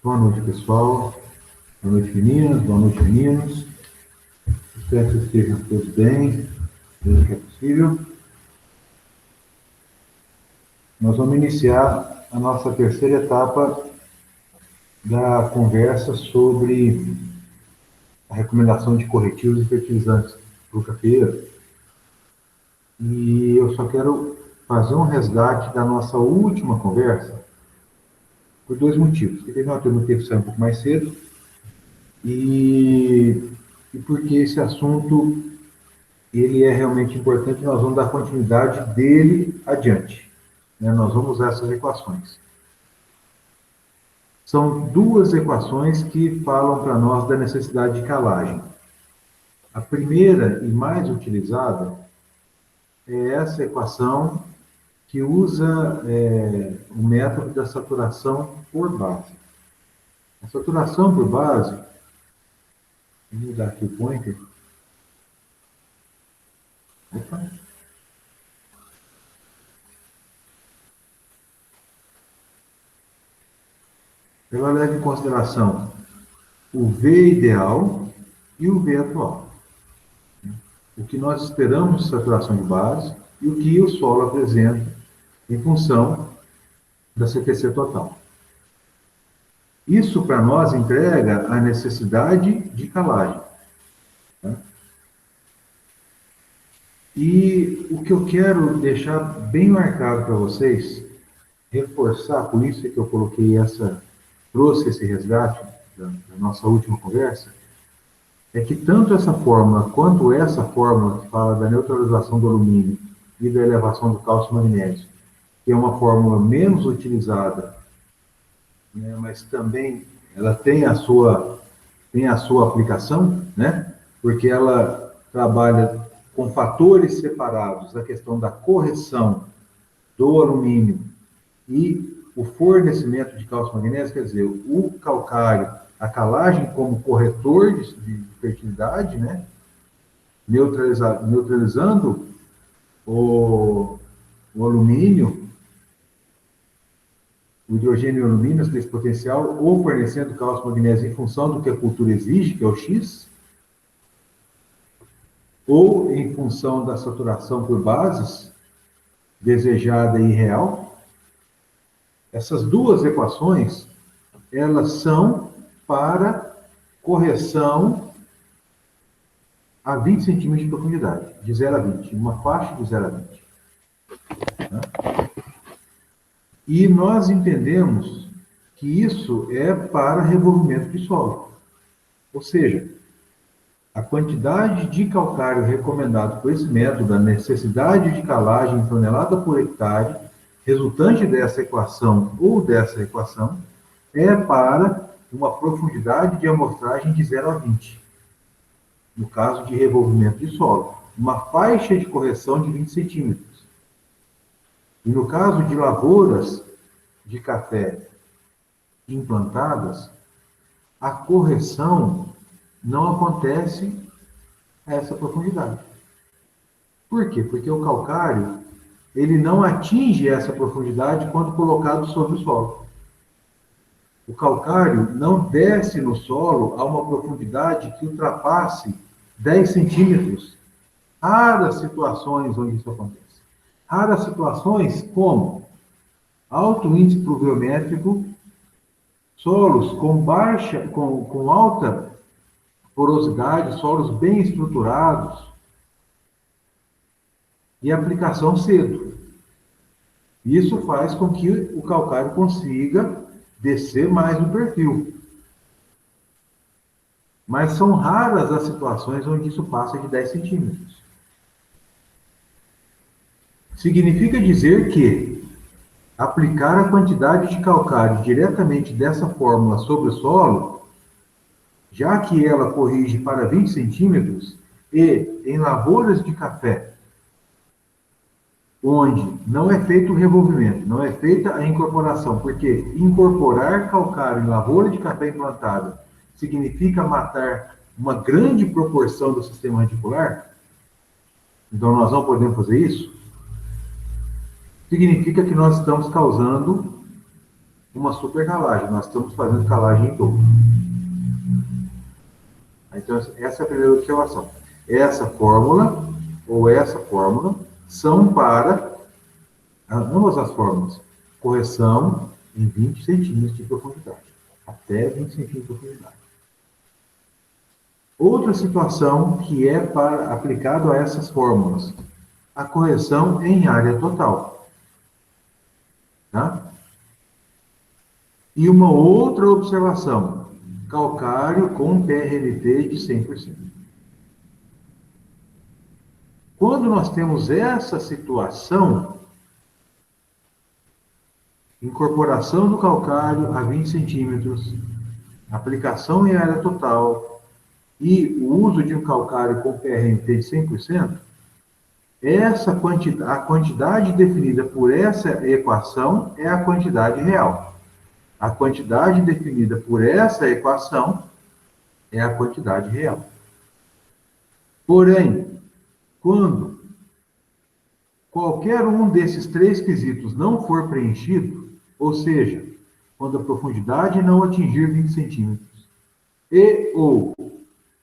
Boa noite, pessoal. Boa noite, meninas. Boa noite, meninos. Espero que estejam todos bem, dentro do que é possível. Nós vamos iniciar a nossa terceira etapa da conversa sobre a recomendação de corretivos e fertilizantes para o cafeeiro. E eu só quero fazer um resgate da nossa última conversa por dois motivos. Porque teve uma turma que teve que sair um pouco mais cedo e porque esse assunto ele é realmente importante, nós vamos dar continuidade dele adiante. Né? Nós vamos usar essas equações. São duas equações que falam para nós da necessidade de calagem. A primeira e mais utilizada é essa equação que usa o método da saturação por base. A saturação por base, vou mudar aqui o pointer. Opa. Ela leva em consideração o V ideal e o V atual. O que nós esperamos de saturação de base e o que o solo apresenta em função da CTC total. Isso, para nós, entrega a necessidade de calagem. Tá? E o que eu quero deixar bem marcado para vocês, reforçar, por isso é que eu coloquei trouxe esse resgate da nossa última conversa, é que tanto essa fórmula quanto essa fórmula que fala da neutralização do alumínio e da elevação do cálcio e magnésio, que é uma fórmula menos utilizada, né, mas também ela tem a sua aplicação, né, porque ela trabalha com fatores separados, a questão da correção do alumínio e o fornecimento de cálcio e magnésio, quer dizer, o calcário, a calagem como corretor de fertilidade, né? Neutralizando o alumínio, o hidrogênio e o alumínio, esse potencial, ou fornecendo cálcio e magnésio em função do que a cultura exige, que é o X, ou em função da saturação por bases, desejada e real. Essas duas equações, elas são para correção a 20 centímetros de profundidade, de 0 a 20, uma faixa de 0 a 20. Tá? E nós entendemos que isso é para revolvimento de solo. Ou seja, a quantidade de calcário recomendado por esse método, a necessidade de calagem em tonelada por hectare, resultante dessa equação ou dessa equação, é para uma profundidade de amostragem de 0 a 20. No caso de revolvimento de solo, uma faixa de correção de 20 centímetros. E no caso de lavouras de café implantadas, a correção não acontece a essa profundidade. Por quê? Porque o calcário ele não atinge essa profundidade quando colocado sobre o solo. O calcário não desce no solo a uma profundidade que ultrapasse 10 centímetros. Raras situações onde isso acontece. Raras situações como alto índice pluviométrico, solos com alta porosidade, solos bem estruturados e aplicação cedo. Isso faz com que o calcário consiga descer mais no perfil. Mas são raras as situações onde isso passa de 10 centímetros. Significa dizer que aplicar a quantidade de calcário diretamente dessa fórmula sobre o solo, já que ela corrige para 20 centímetros, e em lavouras de café, onde não é feito o revolvimento, não é feita a incorporação, porque incorporar calcário em lavoura de café implantada significa matar uma grande proporção do sistema radicular, então nós não podemos fazer isso, significa que nós estamos causando uma supercalagem. Nós estamos fazendo calagem em dobro. Então, essa é a primeira observação. Essa fórmula, ou essa fórmula, são para ambas as fórmulas. Correção em 20 centímetros de profundidade. Até 20 centímetros de profundidade. Outra situação que é aplicado a essas fórmulas. A correção em área total. Tá? E uma outra observação. Calcário com PRNT de 100%. Quando nós temos essa situação, incorporação do calcário a 20 centímetros, aplicação em área total e o uso de um calcário com PRNT de 100%, a quantidade definida por essa equação é a quantidade real. A quantidade definida por essa equação é a quantidade real. Porém, quando qualquer um desses três quesitos não for preenchido, ou seja, quando a profundidade não atingir 20 centímetros, e ou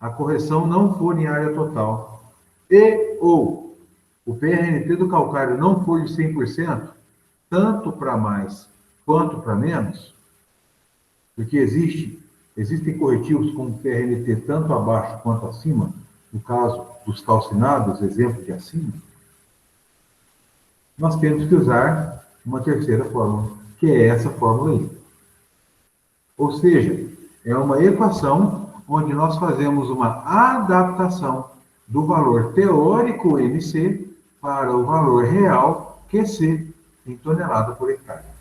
a correção não for em área total, e ou o PRNT do calcário não for de 100%, tanto para mais quanto para menos, porque existem corretivos com PRNT tanto abaixo quanto acima, no caso dos calcinados, exemplo de acima, nós temos que usar uma terceira fórmula, que é essa fórmula aí. Ou seja, é uma equação onde nós fazemos uma adaptação do valor teórico MC para o valor real QC em tonelada por hectare.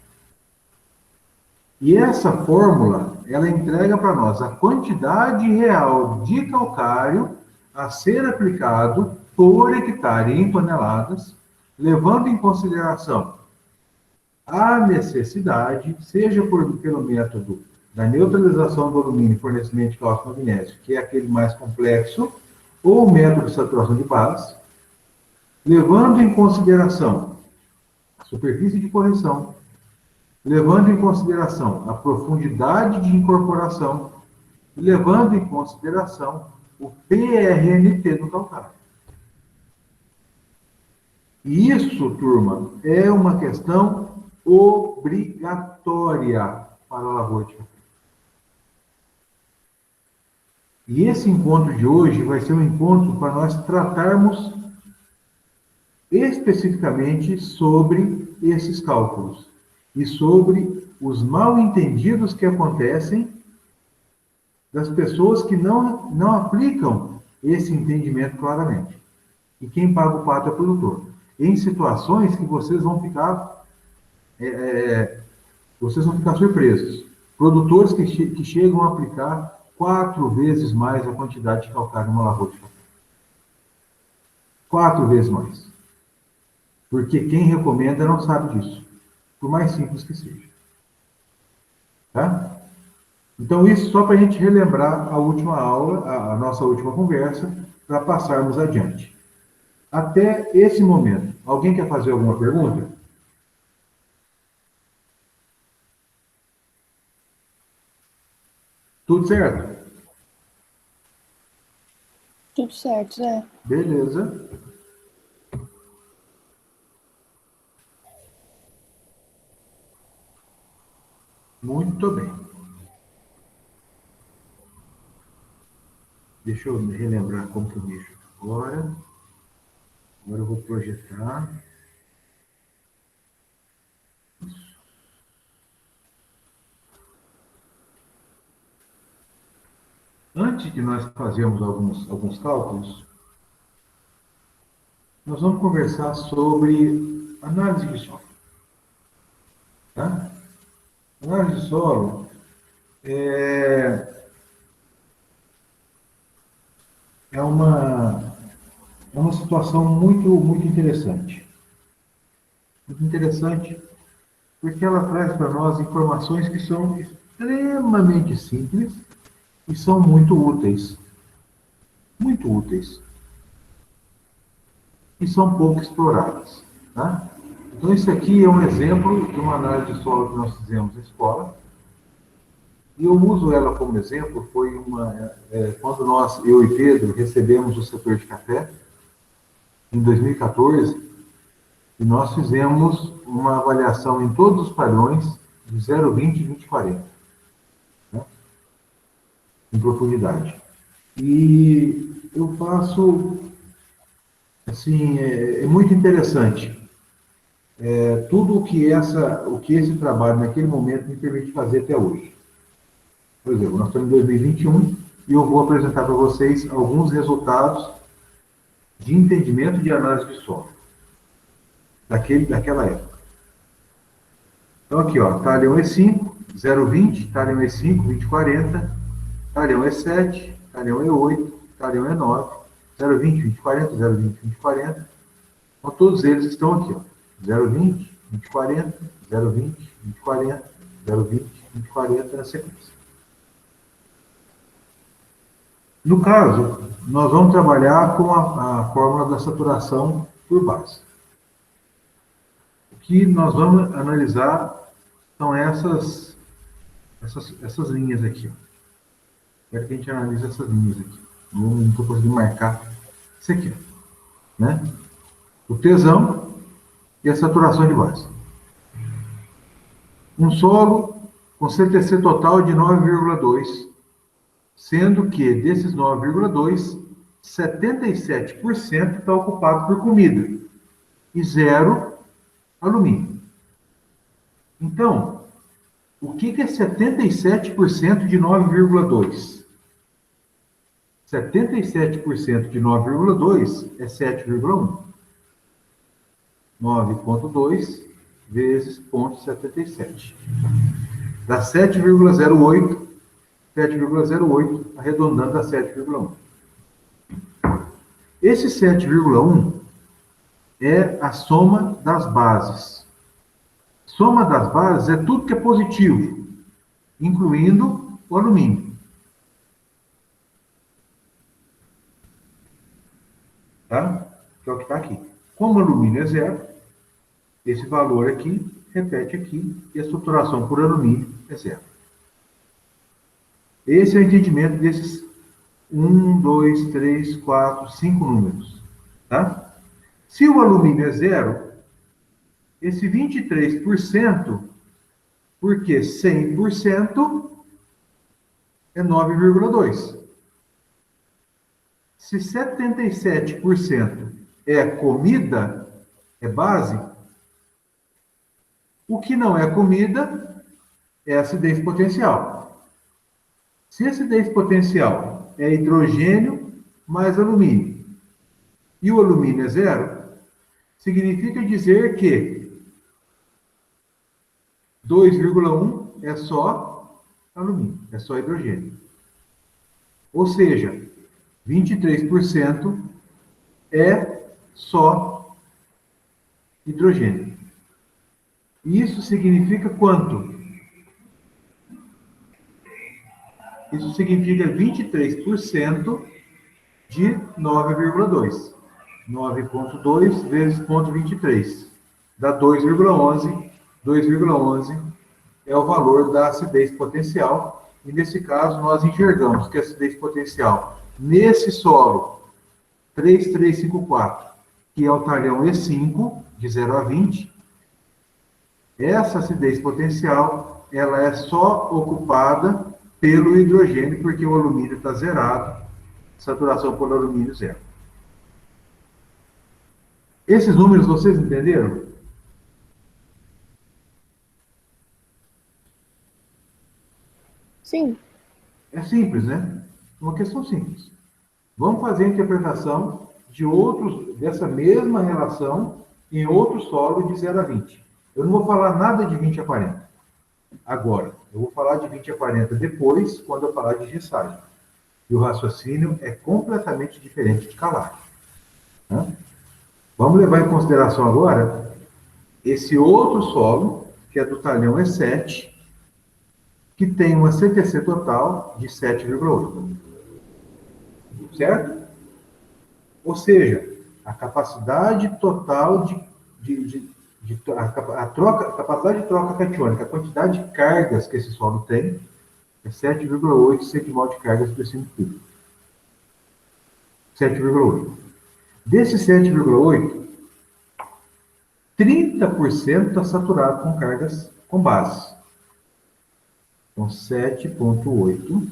E essa fórmula, ela entrega para nós a quantidade real de calcário a ser aplicado por hectare em toneladas, levando em consideração a necessidade, seja pelo método da neutralização do alumínio e fornecimento de cálcio e magnésio, que é aquele mais complexo, ou o método de saturação de base, levando em consideração a superfície de correção, levando em consideração a profundidade de incorporação, e levando em consideração o PRNT do calcário. E isso, turma, é uma questão obrigatória para a lavoura de café. E esse encontro de hoje vai ser um encontro para nós tratarmos especificamente sobre esses cálculos e sobre os mal-entendidos que acontecem das pessoas que não aplicam esse entendimento claramente. E quem paga o pato é o produtor. Em situações que vocês vão ficar surpresos. Produtores que chegam a aplicar 4 vezes mais a quantidade de calcário numa lavoura de café. 4 vezes mais. Porque quem recomenda não sabe disso. Por mais simples que seja. Tá? Então, isso só para a gente relembrar a última aula, a nossa última conversa, para passarmos adiante. Até esse momento, alguém quer fazer alguma pergunta? Tudo certo? Tudo certo, Zé. Beleza. Muito bem. Deixa eu relembrar como que eu mexo agora. Agora eu vou projetar. Isso. Antes de nós fazermos alguns cálculos, nós vamos conversar sobre análise de solo. Tá? Análise de solo é uma situação muito interessante. Muito interessante, porque ela traz para nós informações que são extremamente simples e são muito úteis. Muito úteis. E são pouco exploradas. Tá? Então, isso aqui é um exemplo de uma análise de solo que nós fizemos na escola. E eu uso ela como exemplo, foi quando eu e Pedro, recebemos o setor de café, em 2014, e nós fizemos uma avaliação em todos os padrões de 0,20 e 20,40, né, em profundidade. E eu faço, assim, é muito interessante tudo o que esse trabalho naquele momento me permite fazer até hoje. Por exemplo, nós estamos em 2021 e eu vou apresentar para vocês alguns resultados de entendimento de análise de solo daquela época. Então aqui, ó, talhão E5, 0,20, talhão E5, 20,40, talhão E7, talhão E8, talhão E9, 0,20, 20,40, 0,20, 20,40. Então todos eles estão aqui, ó, 0,20, 20,40, 0,20, 20,40, 0,20, 20,40 na sequência. No caso, nós vamos trabalhar com a fórmula da saturação por base. O que nós vamos analisar são essas linhas aqui. Ó. Quero que a gente analise essas linhas aqui. Não estou conseguindo marcar isso aqui. Ó, né? O tesão e a saturação de base. Um solo com CTC total de 9,2, sendo que desses 9,2, 77% está ocupado por comida e 0 alumínio. Então, o que é 77% de 9,2? 77% de 9,2 é 7,1. 9,2 vezes 0,77. Dá 7,08, 7,08, arredondando a 7,1. Esse 7,1 é a soma das bases. Soma das bases é tudo que é positivo, incluindo o alumínio. Tá? Que é o que está aqui. Como o alumínio é 0, esse valor aqui repete aqui e a saturação por alumínio é 0. Esse é o entendimento desses 1, 2, 3, 4, 5 números. Tá? Se o alumínio é 0, esse 23%, porque 100% é 9,2. Se 77% é comida, é base, o que não é comida é acidez potencial. Se a acidez potencial é hidrogênio mais alumínio, e o alumínio é 0, significa dizer que 2,1 é só alumínio, é só hidrogênio. Ou seja, 23% é só hidrogênio. Isso significa quanto? Isso significa 23% de 9,2. 9,2 vezes 0,23. Dá 2,11. 2,11 é o valor da acidez potencial. E nesse caso, nós enxergamos que a acidez potencial, nesse solo 3354, que é o talhão E5, de 0 a 20, essa acidez potencial, ela é só ocupada pelo hidrogênio, porque o alumínio está zerado, saturação por alumínio 0. Esses números vocês entenderam? Sim. É simples, né? Uma questão simples. Vamos fazer a interpretação dessa mesma relação em outro solo de 0 a 20. Eu não vou falar nada de 20 a 40 agora. Eu vou falar de 20 a 40 depois, quando eu falar de gessagem. E o raciocínio é completamente diferente de calagem. Né? Vamos levar em consideração agora esse outro solo, que é do talhão E7, que tem uma CTC total de 7,8. Certo? Ou seja, a capacidade total de a capacidade de troca catiônica, a quantidade de cargas que esse solo tem, é 7,8 centimol de cargas por decímetro cúbico. 7,8. Desse 7,8, 30% está saturado com cargas com bases. Então, 7,8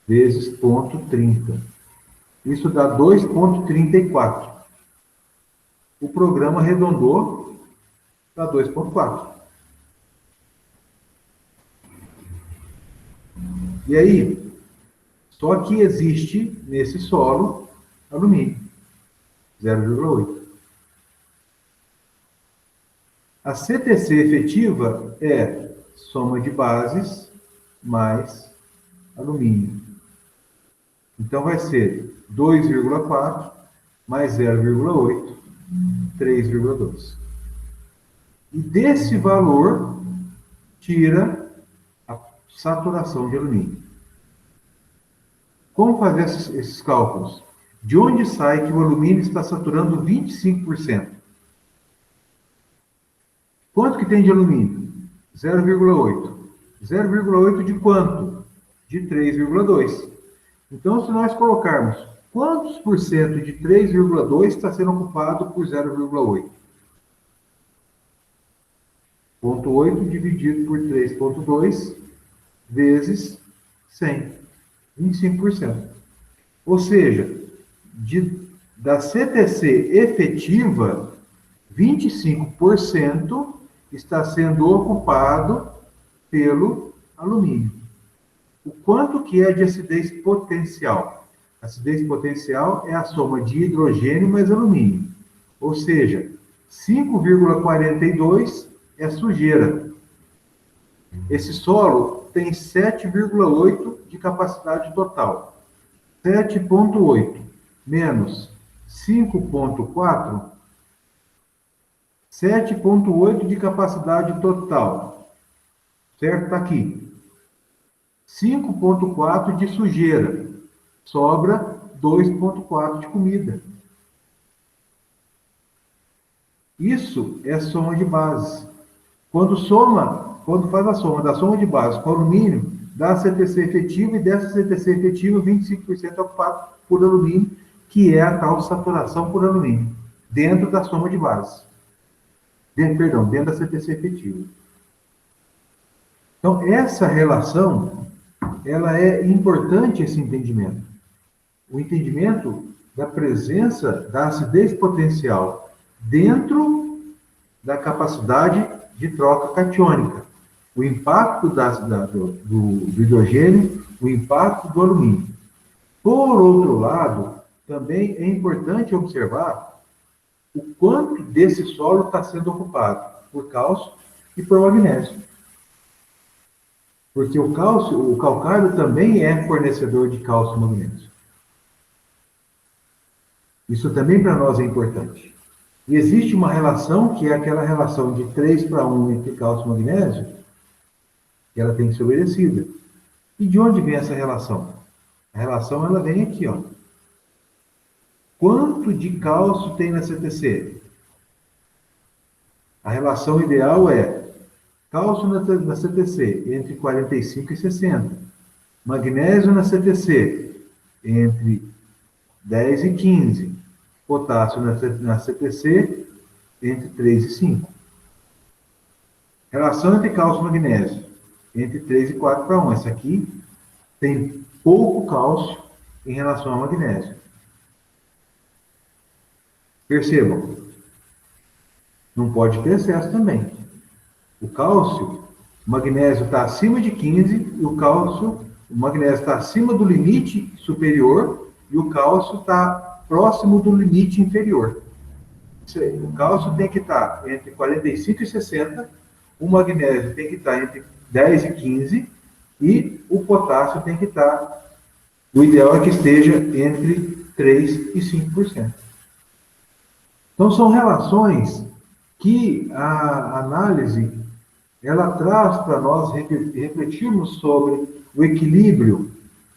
vezes 0,30. Isso dá 2,34. O programa arredondou para 2,4. E aí, só que existe nesse solo alumínio, 0,8. A CTC efetiva é soma de bases mais alumínio. Então, vai ser 2,4 mais 0,8, 3,2. E desse valor, tira a saturação de alumínio. Como fazer esses cálculos? De onde sai que o alumínio está saturando 25%? Quanto que tem de alumínio? 0,8. 0,8 de quanto? De 3,2. Então, se nós colocarmos quantos por cento de 3,2 está sendo ocupado por 0,8? 0,8 dividido por 3,2 vezes 100. 25%. Ou seja, da CTC efetiva, 25% está sendo ocupado pelo alumínio. O quanto que é de acidez potencial? Acidez potencial é a soma de hidrogênio mais alumínio. Ou seja, 5,42 é sujeira. Esse solo tem 7,8 de capacidade total. 7,8 menos 5,4, 7,8 de capacidade total. Certo? Está aqui. 5,4 de sujeira. Sobra 2,4 de comida. Isso é soma de bases. Quando faz a soma da soma de bases com alumínio, dá a CTC efetiva, e dessa CTC efetiva, 25% é ocupado por alumínio, que é a tal saturação por alumínio, dentro da soma de bases. Dentro da CTC efetiva. Então, essa relação, ela é importante, esse entendimento. O entendimento da presença da acidez potencial dentro da capacidade de troca catiônica. O impacto do hidrogênio, o impacto do alumínio. Por outro lado, também é importante observar o quanto desse solo está sendo ocupado por cálcio e por magnésio. Porque o calcário também é fornecedor de cálcio e magnésio. Isso também para nós é importante. E existe uma relação, que é aquela relação de 3:1 entre cálcio e magnésio, que ela tem que ser obedecida. E de onde vem essa relação? A relação, ela vem aqui, ó. Quanto de cálcio tem na CTC? A relação ideal é cálcio na CTC entre 45 e 60. Magnésio na CTC entre 10 e 15. Potássio na CTC entre 3 e 5. Relação entre cálcio e magnésio entre 3 e 4:1. Essa aqui tem pouco cálcio em relação ao magnésio. Percebam, não pode ter excesso também. O cálcio, o magnésio está acima de 15 e o magnésio está acima do limite superior e o cálcio está próximo do limite inferior. O cálcio tem que estar entre 45 e 60, o magnésio tem que estar entre 10 e 15 e o potássio tem que estar, o ideal é que esteja entre 3 e 5%. Então, são relações que a análise, ela traz para nós refletirmos sobre o equilíbrio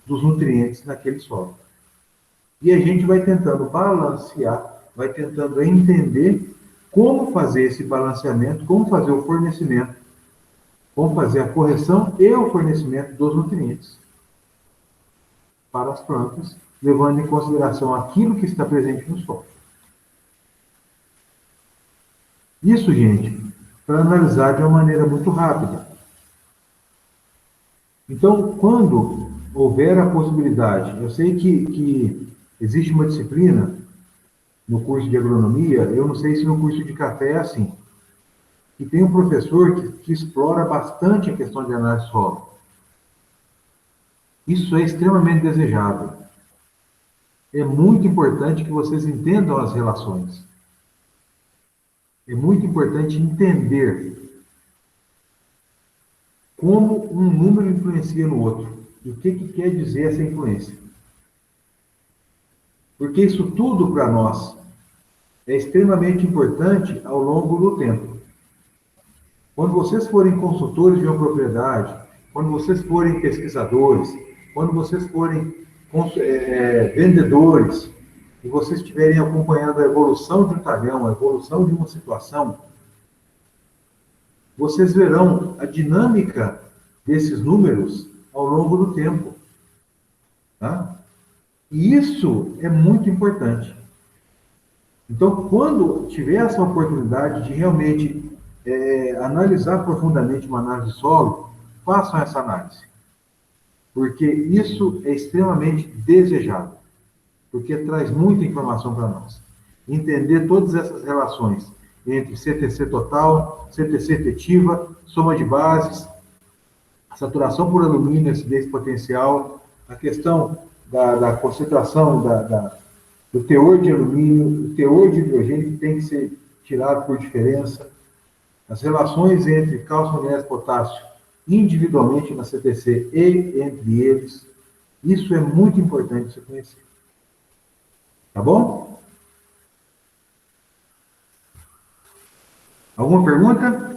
dos nutrientes naquele solo. E a gente vai tentando balancear, vai tentando entender como fazer esse balanceamento, como fazer o fornecimento, como fazer a correção e o fornecimento dos nutrientes para as plantas, levando em consideração aquilo que está presente no solo. Isso, gente, para analisar de uma maneira muito rápida. Então, quando houver a possibilidade, eu sei que existe uma disciplina no curso de agronomia, eu não sei se no curso de café é assim, que tem um professor que explora bastante a questão de análise de solo. Isso é extremamente desejável. É muito importante que vocês entendam as relações. É muito importante entender como um número influencia no outro. E o que quer dizer essa influência. Porque isso tudo para nós é extremamente importante ao longo do tempo. Quando vocês forem consultores de uma propriedade, quando vocês forem pesquisadores, quando vocês forem vendedores, e vocês estiverem acompanhando a evolução de um talhão, a evolução de uma situação, vocês verão a dinâmica desses números ao longo do tempo. Tá? E isso é muito importante. Então, quando tiver essa oportunidade de realmente analisar profundamente uma análise de solo, façam essa análise. Porque isso é extremamente desejado. Porque traz muita informação para nós. Entender todas essas relações entre CTC total, CTC efetiva, soma de bases, saturação por alumínio, acidez potencial, a questão da concentração do teor de alumínio, o teor de hidrogênio que tem que ser tirado por diferença, as relações entre cálcio, magnésio e potássio individualmente na CTC e entre eles. Isso é muito importante você conhecer. Tá bom? Alguma pergunta?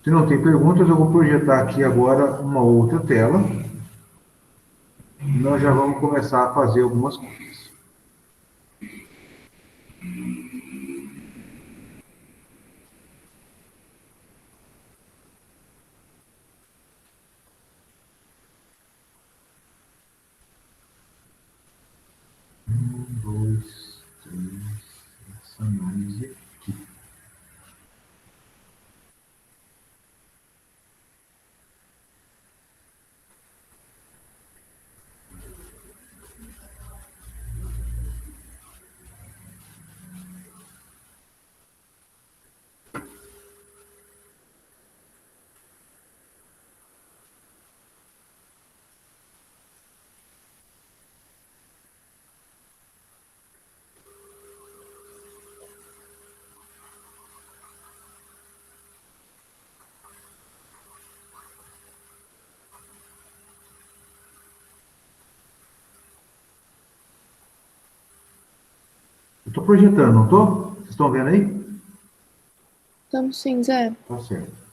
Se não tem perguntas, eu vou projetar aqui agora uma outra tela. E nós já vamos começar a fazer algumas coisas. Um, dois, três, essa análise aqui. Eu estou projetando, não estou? Vocês estão vendo aí? Estamos sim, Zé. Tá certo.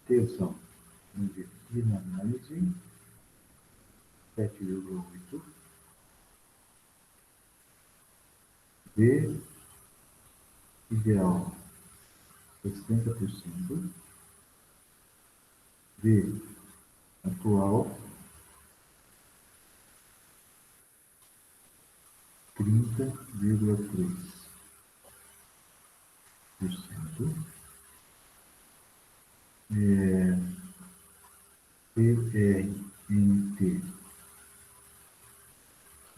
Atenção. Vamos ver aqui na análise. 7,8. V ideal 60%. V atual 30,3%. PRNT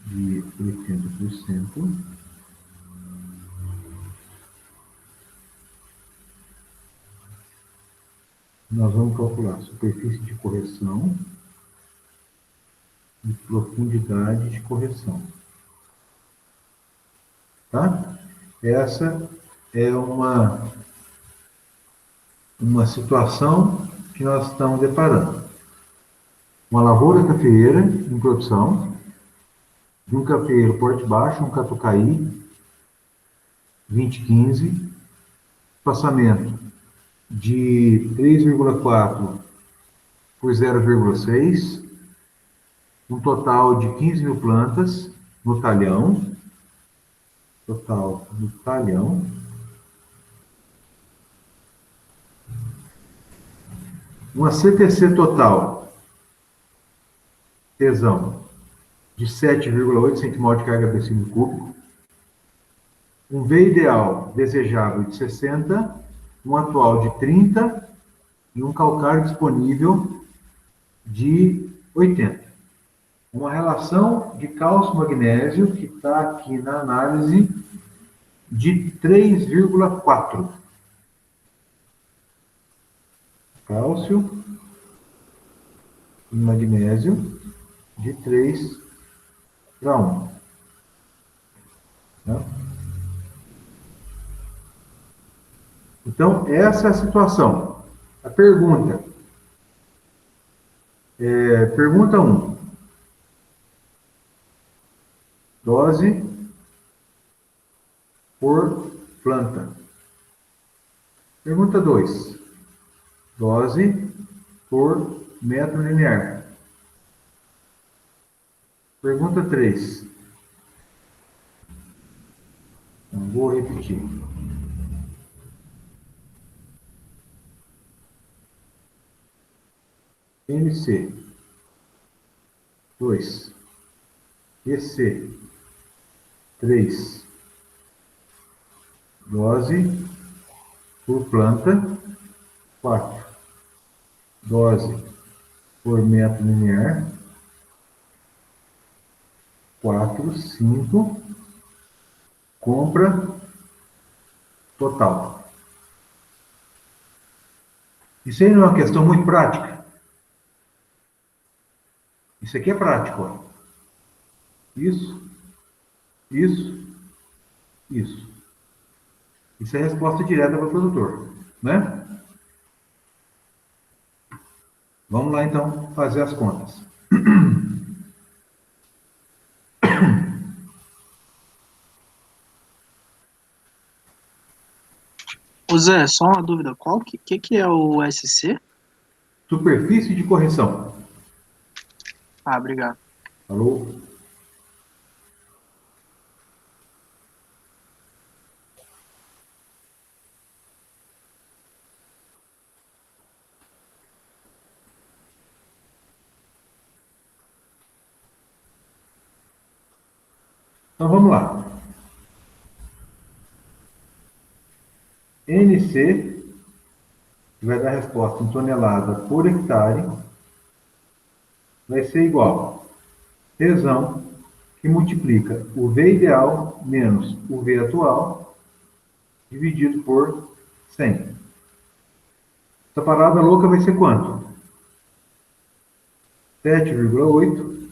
de 80%. Nós vamos calcular superfície de correção e profundidade de correção. Tá? Essa é uma situação que nós estamos deparando. Uma lavoura cafeeira em produção, de um cafeeiro porte baixo, um catucaí, 2015, espaçamento de 3,4 por 0,6, um total de 15 mil plantas no talhão, total no talhão. Uma CTC total, tesão, de 7,8 centimol de carga por decímetro cúbico. Um V ideal desejável de 60, um atual de 30 e um calcário disponível de 80. Uma relação de cálcio-magnésio que está aqui na análise de 3,4. Cálcio e magnésio de 3 para 1. Tá? Então, essa é a situação. A pergunta. Pergunta 1. Dose por planta. Pergunta 2. Dose por metro linear. Pergunta 3. Não vou repetir. NC 2. EC 3. Dose por planta 4. Dose por metro linear 4, 5. Compra total. Isso aí não é uma questão muito prática? Isso aqui é prático, ó. Isso. Isso é a resposta direta para o produtor, né? Vamos lá, então, fazer as contas. Ô Zé, só uma dúvida, qual que é o SC? Superfície de correção. Ah, obrigado. Falou? Então, vamos lá. NC, que vai dar a resposta em tonelada por hectare, vai ser igual a tesão, que multiplica o V ideal menos o V atual, dividido por 100. Essa parada louca vai ser quanto? 7,8,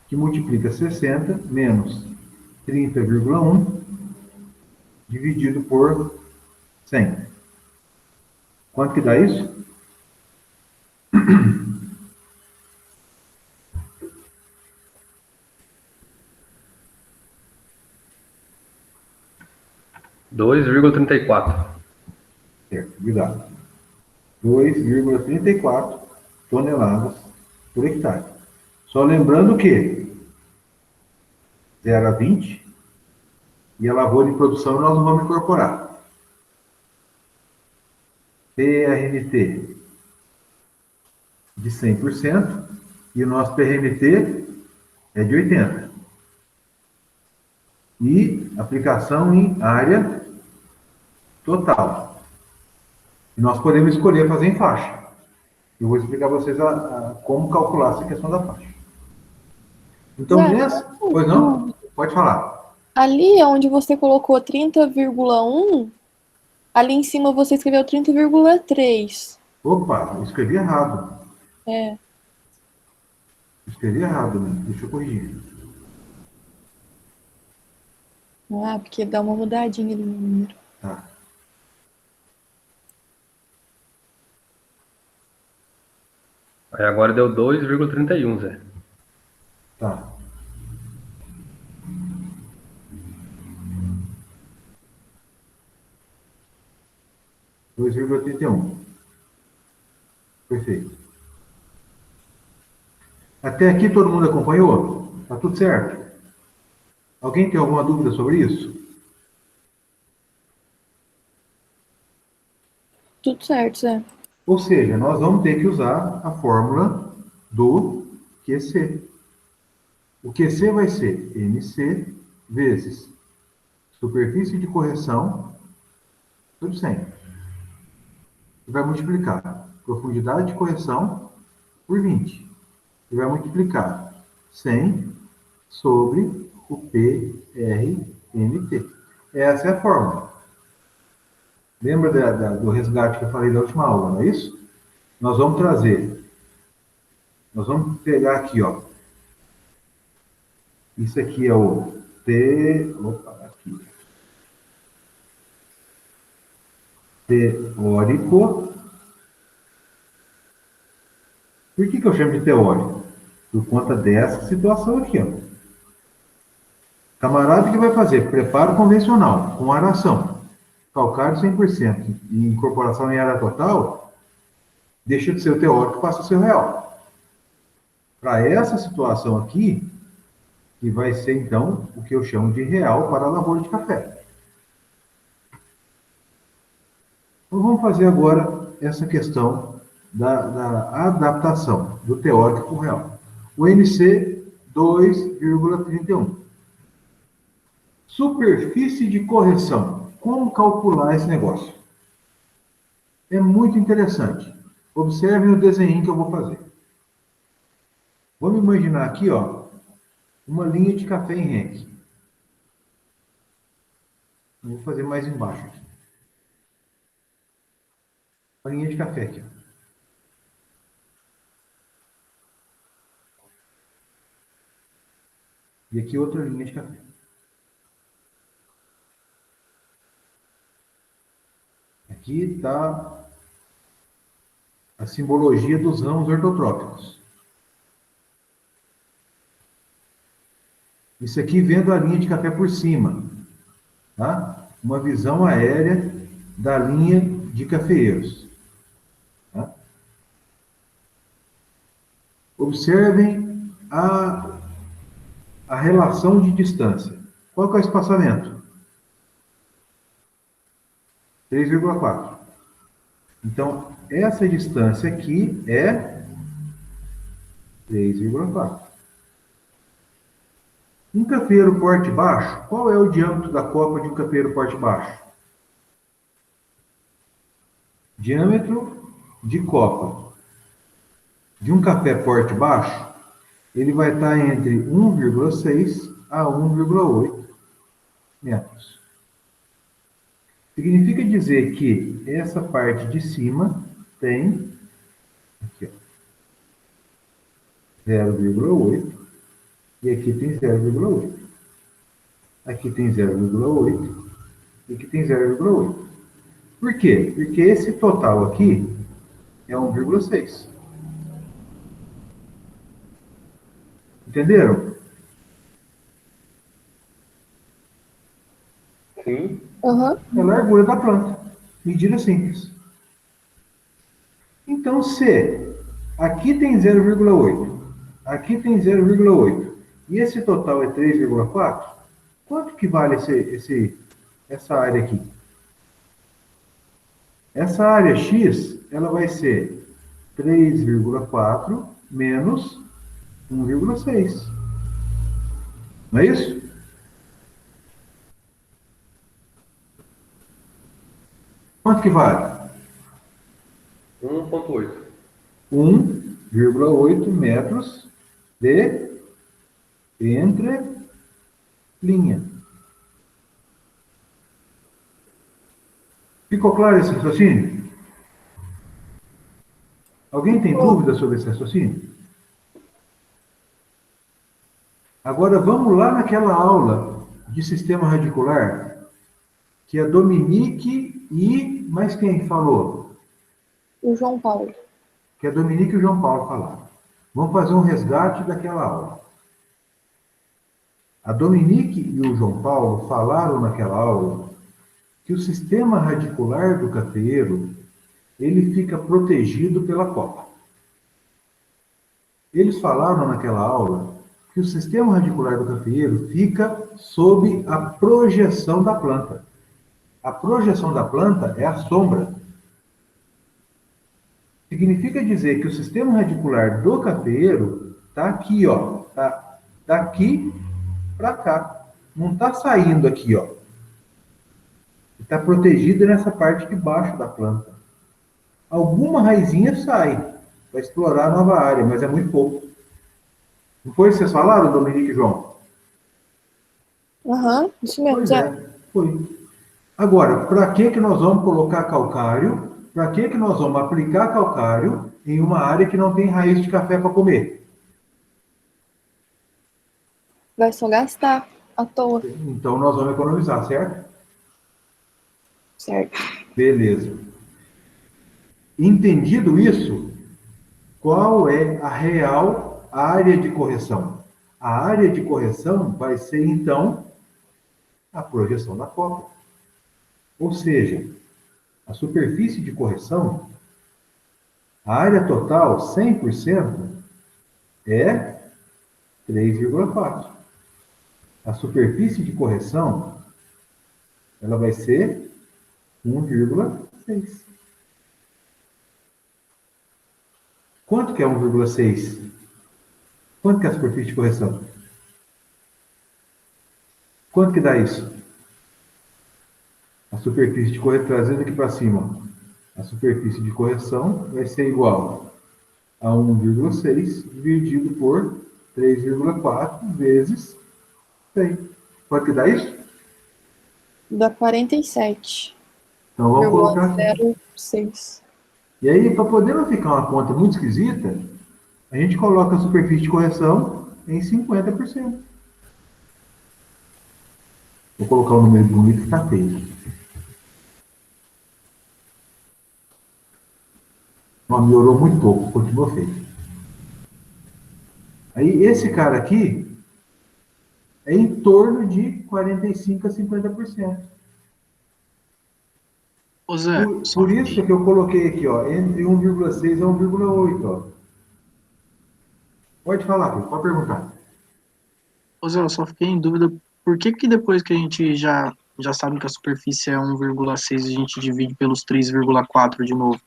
que multiplica 60 menos 30,1, dividido por 100. Quanto que dá isso? $2,34. Certo, obrigado. 2,34 toneladas por hectare. Só lembrando que 0 a 20 e a lavoura de produção nós não vamos incorporar. PRNT de 100% e o nosso PRNT é de 80%. E aplicação em área total. E nós podemos escolher fazer em faixa. Eu vou explicar a vocês como calcular essa questão da faixa. Então, nessa... Pois não? Pode falar. Ali onde você colocou 30,1, ali em cima você escreveu 30,3. Opa, eu escrevi errado. É. Escrevi errado, né? Deixa eu corrigir. Ah, porque dá uma mudadinha ali no número. Tá. Aí agora deu 2,31, Zé. Tá. Dois vírgula oitenta e um. Perfeito. Até aqui todo mundo acompanhou? Tá tudo certo? Alguém tem alguma dúvida sobre isso? Tudo certo, Zé. Ou seja, nós vamos ter que usar a fórmula do QC. O QC vai ser MC vezes superfície de correção, tudo 100. E vai multiplicar profundidade de correção por 20. E vai multiplicar 100 sobre o PRMT. Essa é a fórmula. Lembra do resgate que eu falei da última aula, não é isso? Nós vamos trazer, nós vamos pegar aqui, ó. Isso aqui é o aqui. Teórico. Por que eu chamo de teórico? Por conta dessa situação aqui, ó. Camarada que vai fazer preparo convencional com aração, calcário 100% e incorporação em área total, deixa de ser o teórico e passa a ser o real. Para essa situação aqui, que vai ser, então, o que eu chamo de real para a lavoura de café. Então, vamos fazer agora essa questão da adaptação do teórico para o real. O NC 2,31. Superfície de correção. Como calcular esse negócio? É muito interessante. Observem o desenho que eu vou fazer. Vamos imaginar aqui, ó, uma linha de café em Henk. Vou fazer mais embaixo aqui. Uma linha de café aqui. Ó. E aqui outra linha de café. Aqui está a simbologia dos ramos ortotrópicos. Isso aqui vendo a linha de café por cima. Tá? Uma visão aérea da linha de cafeeiros. Tá? Observem a relação de distância. Qual que é o espaçamento? 3,4. Então, essa distância aqui é 3,4. Um cafeiro porte baixo, qual é o diâmetro da copa de um cafeiro porte baixo? Diâmetro de copa de um café porte baixo, ele vai estar entre 1,6 a 1,8 metros. Significa dizer que essa parte de cima tem aqui, 0,8 e aqui tem 0,8. Aqui tem 0,8 e aqui tem 0,8. Por quê? Porque esse total aqui é 1,6. Entenderam? Sim. Aham. É a largura da planta. Medida simples. Então, se aqui tem 0,8, aqui tem 0,8, e esse total é 3,4, quanto que vale essa área aqui? Essa área X, ela vai ser 3,4 menos 1,6. Não é isso? Quanto que vale? 1,8. 1,8 metros de entrelinha. Ficou claro esse raciocínio? Alguém tem dúvida sobre esse raciocínio? Agora vamos lá naquela aula de sistema radicular, que a Dominique e... Mas quem falou? O João Paulo. Que a Dominique e o João Paulo falaram. Vamos fazer um resgate daquela aula. A Dominique e o João Paulo falaram naquela aula que o sistema radicular do cafeeiro, ele fica protegido pela copa. Eles falaram naquela aula que o sistema radicular do cafeeiro fica sob a projeção da planta. A projeção da planta é a sombra. Significa dizer que o sistema radicular do cafeeiro está aqui, ó, tá daqui para cá. Não está saindo aqui, ó. Está protegido nessa parte de baixo da planta. Alguma raizinha sai para explorar a nova área, mas é muito pouco. Não foi isso que vocês falaram, Dominique e João? Aham, isso mesmo, Pois Zé. é, foi. Agora, para que nós vamos colocar calcário? Para que nós vamos aplicar calcário em uma área que não tem raiz de café para comer? Vai só gastar à toa, Então, nós vamos economizar, certo? certo? Beleza. Entendido isso, qual é a real área de correção? A área de correção vai ser, então, a projeção da copa. Ou seja, a superfície de correção, a área total, 100%, é 3,4. A superfície de correção, ela vai ser 1,6. Quanto que é 1,6? Quanto que é a superfície de correção? Quanto que dá isso? A superfície de correção, trazendo aqui para cima, a superfície de correção vai ser igual a 1,6 dividido por 3,4 vezes 100. Quanto que dá isso? Dá 47,06. Então vamos colocar aqui. E aí, para poder não ficar uma conta muito esquisita, a gente coloca a superfície de correção em 50%. Vou colocar um número bonito que está feio. Não, melhorou muito pouco, continua feio. Aí, esse cara aqui é em torno de 45% a 50%. Ô Zé, Por isso que eu coloquei aqui, ó, entre 1,6 a 1,8, ó. Pode falar, filho, pode perguntar. Ô Zé, eu só fiquei em dúvida, por que que depois que a gente já sabe que a superfície é 1,6, a gente divide pelos 3,4 de novo?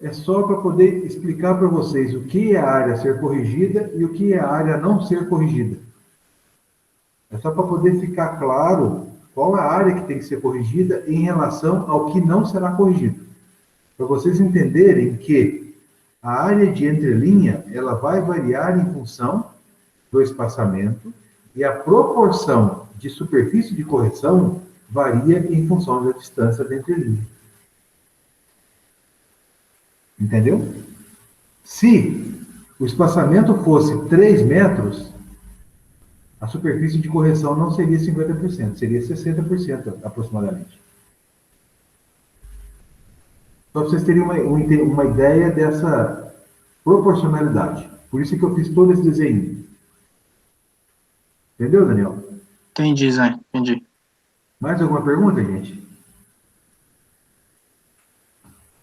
É só para poder explicar para vocês o que é a área a ser corrigida e o que é a área a não ser corrigida. É só para poder ficar claro qual é a área que tem que ser corrigida em relação ao que não será corrigido. Para vocês entenderem que a área de entrelinha, ela vai variar em função do espaçamento e a proporção de superfície de correção varia em função da distância da entrelinha. Entendeu? Se o espaçamento fosse 3 metros, a superfície de correção não seria 50%, seria 60% aproximadamente. Só para vocês terem uma ideia dessa proporcionalidade. Por isso que eu fiz todo esse desenho. Entendeu, Daniel? Entendi, Zé, entendi. Mais alguma pergunta, gente?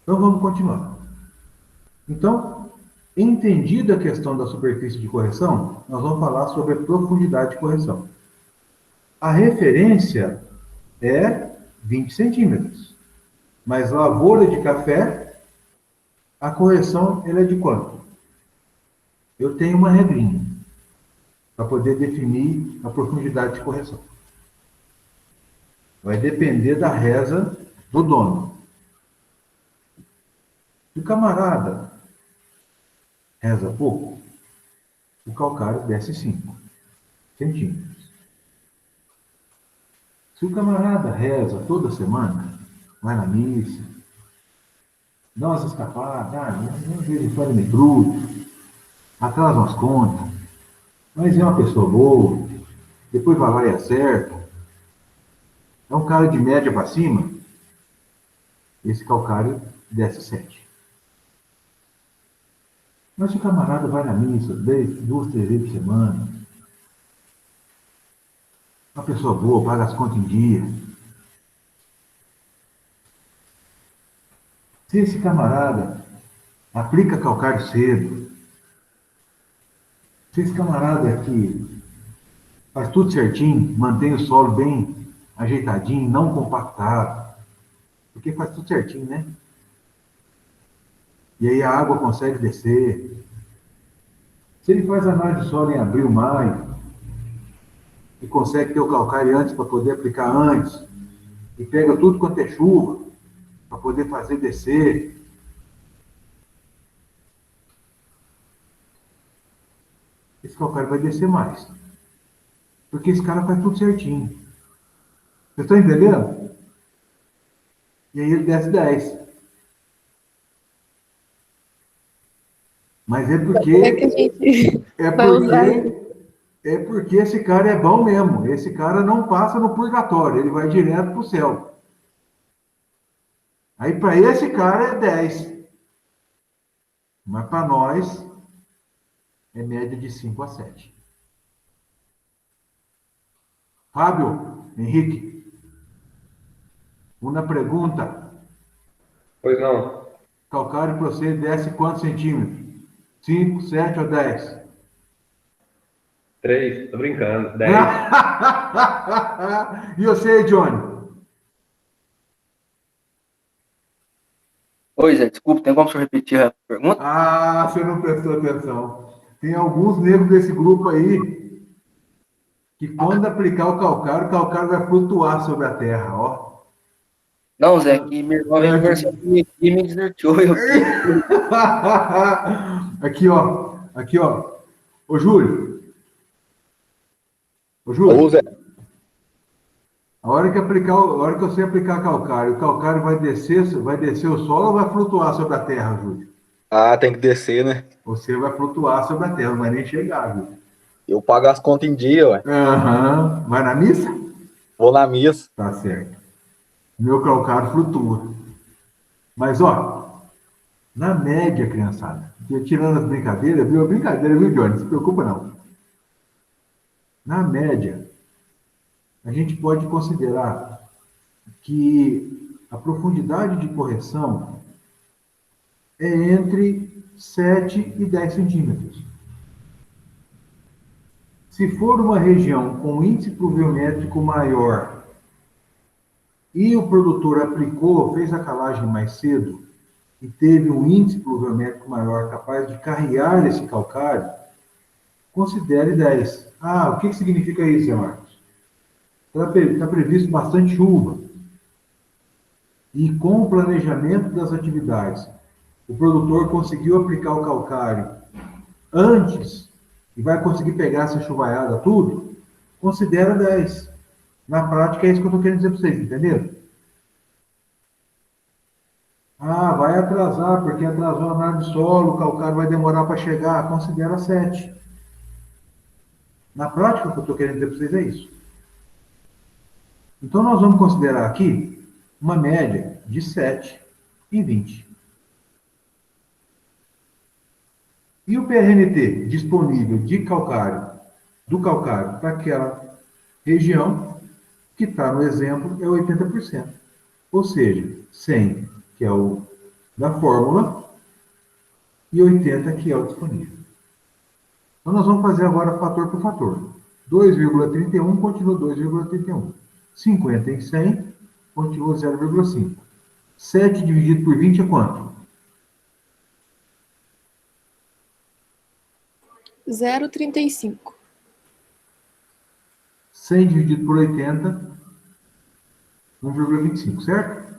Então vamos continuar. Então, entendida a questão da superfície de correção, nós vamos falar sobre a profundidade de correção. A referência é 20 centímetros. Mas lavoura de café, a correção ela é de quanto? Eu tenho uma regrinha para poder definir a profundidade de correção. Vai depender da reza do dono. Se o camarada reza pouco, o calcário desce 5 centímetros. Se o camarada reza toda semana, vai na missa, dá umas escapadas, às vezes pode me bruto, atrasa umas contas, mas é uma pessoa boa, depois vai lá e acerta. É um cara de média para cima, esse calcário desce 7. Mas se o camarada vai na missa 2, 3 vezes por semana, uma pessoa boa, paga as contas em dia. Se esse camarada aplica calcário cedo, se esse camarada aqui faz tudo certinho, mantém o solo bem ajeitadinho, não compactado, porque faz tudo certinho, né? E aí a água consegue descer. Se ele faz análise de solo em abril, maio, e consegue ter o calcário antes para poder aplicar antes, e pega tudo quanto é chuva, para poder fazer descer, esse calcário vai descer mais. Porque esse cara faz tudo certinho. Vocês estão entendendo? E aí ele desce 10. Mas é Como é que a porque gente é vai usar? porque esse cara é bom mesmo. Esse cara não passa no purgatório, ele vai direto para o céu. Aí para esse cara é 10. Mas para nós é média de 5 a 7. Fábio, Henrique, uma pergunta. Pois não. Calcário para você desce quantos centímetros? 5, 7 ou 10? 3, tô brincando. 10. E você, Johnny? Oi, Zé, desculpa, tem como você repetir a pergunta? Ah, você não prestou atenção. Tem alguns negros desse grupo aí que quando aplicar o calcário vai flutuar sobre a terra, ó. Não, Zé, que minha irmã veio conversar comigo e me desnorteou. Eu fiquei... Aqui, ó. Aqui, ó. Ô, Júlio. Ô, Ô, Júlio. Zé. A hora que você aplicar calcário, o calcário vai descer o solo ou vai flutuar sobre a terra, Júlio? Ah, tem que descer, né? Você vai flutuar sobre a terra, não vai nem chegar, Júlio. Eu pago as contas em dia, ué. Aham. Vai na missa? Vou na missa. Tá certo. Meu calcário flutua. Mas, ó, na média, criançada, tirando as brincadeiras, viu? Brincadeira, viu, Johnny? Não se preocupa, não. Na média, a gente pode considerar que a profundidade de correção é entre 7 e 10 centímetros. Se for uma região com índice pluviométrico maior e o produtor aplicou, fez a calagem mais cedo e teve um índice pluviométrico maior capaz de carrear esse calcário, considere 10. Ah, o que significa isso, Zé Marcos? Está previsto bastante chuva. E com o planejamento das atividades, o produtor conseguiu aplicar o calcário antes e vai conseguir pegar essa chuvaiada tudo, considera 10. Na prática é isso que eu estou querendo dizer para vocês, entenderam? Ah, vai atrasar, porque atrasou a análise de solo, o calcário vai demorar para chegar, considera 7. Na prática, o que eu estou querendo dizer para vocês é isso. Então, nós vamos considerar aqui uma média de 7 e 20. E o PRNT disponível de calcário, do calcário para aquela região, que está no exemplo, é 80%. Ou seja, 100, que é o da fórmula, e 80, que é o disponível. Então, nós vamos fazer agora fator por fator. 2,31 continua 2,31. 50 em 100 continua 0,5. 7 dividido por 20 é quanto? 0,35. 100 dividido por 80, 1,25, certo?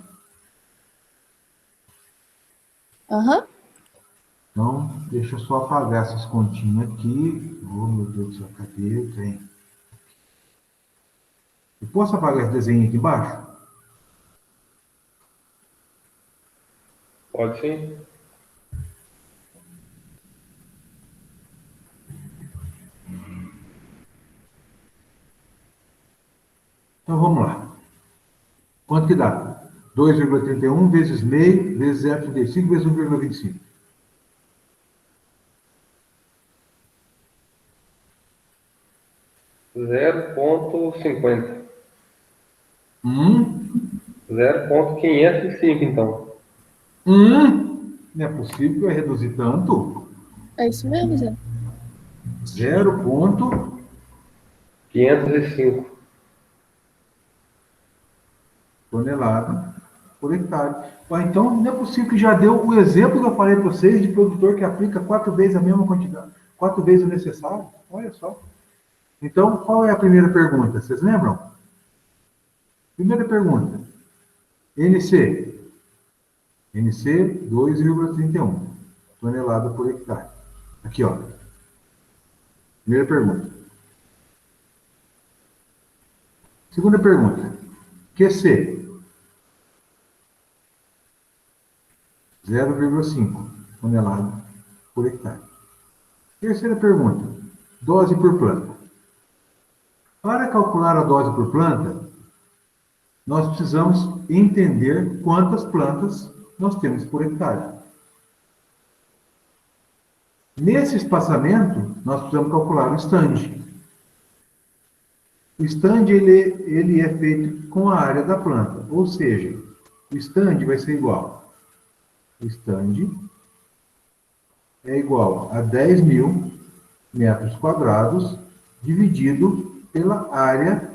Aham. Então, deixa eu só apagar essas continhas aqui. Oh, meu Deus do céu, cadê o trem? Eu posso apagar esse desenho aqui embaixo? Pode sim. Então vamos lá. Quanto que dá? 2,31 vezes meio, vezes 0,35, vezes 1,25. Zero ponto 50. Hum, 0,505, então. não é possível que vai reduzir tanto. É isso mesmo, Zé? 0,505 505. tonelada por hectare. Ah, então, não é possível que já deu o exemplo que eu falei para vocês de produtor que aplica 4 vezes a mesma quantidade, 4 vezes o necessário. Olha só. Então, qual é a primeira pergunta? Vocês lembram? Primeira pergunta. NC. NC 2,31 tonelada por hectare. Aqui, ó. Primeira pergunta. Segunda pergunta. QC. 0,5 tonelada por hectare. Terceira pergunta. Dose por planta. Para calcular a dose por planta, nós precisamos entender quantas plantas nós temos por hectare. Nesse espaçamento, nós precisamos calcular o stand. O stand ele é feito com a área da planta, ou seja, o stand vai ser igual. O stand é igual a 10.000 metros quadrados dividido pela área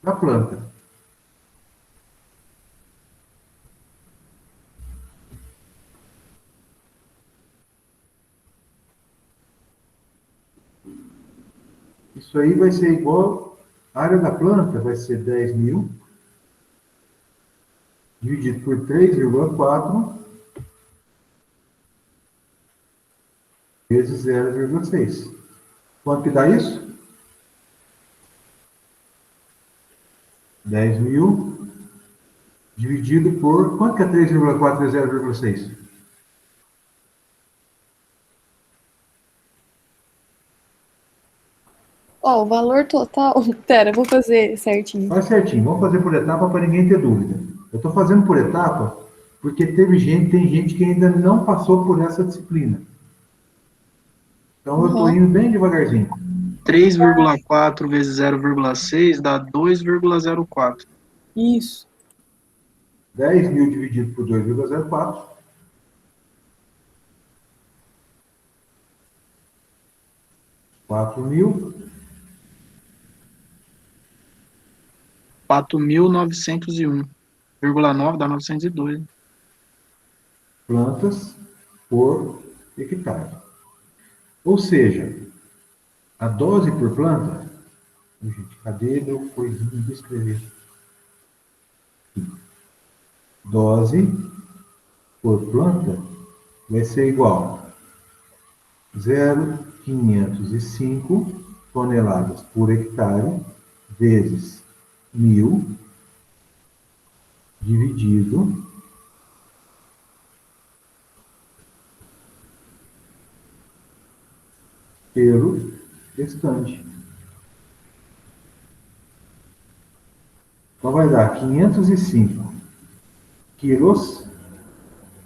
da planta. Isso aí vai ser igual, a área da planta vai ser 10.000 dividido por 3,4 vezes 0,6. Quanto que dá isso? 10.000 dividido por... Quanto que é 3,4 vezes 0,6? Ó, o valor total. Pera, eu vou fazer certinho. Faz certinho, vamos fazer por etapa para ninguém ter dúvida. Eu estou fazendo por etapa porque tem gente que ainda não passou por essa disciplina. Então eu estou indo bem devagarzinho. 3,4 vezes 0,6 dá 2,04. Isso. 10.000 dividido por 2,04. 4.000. 4.901,9 dá 902. Plantas por hectare. Ou seja, a dose por planta... Gente, cadê meu coisinho de escrever? Dose por planta vai ser igual a 0,505 toneladas por hectare vezes 1.000 dividido pelo restante. Então vai dar 505 quilos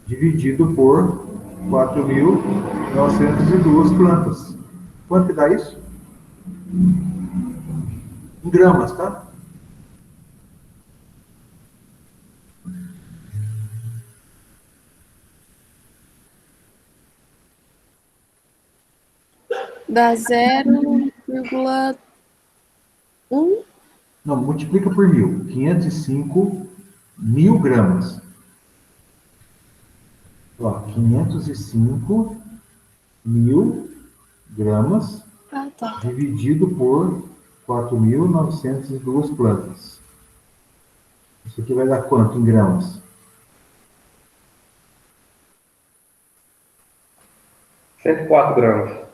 dividido por 4.902 plantas. Quanto que dá isso? Em gramas, tá? Dá 0,1. Não, multiplica por 1.000. 505 mil gramas. Ó, 505 mil gramas Ah, tá. dividido por 4.902 plantas. Isso aqui vai dar quanto em gramas? 104 gramas.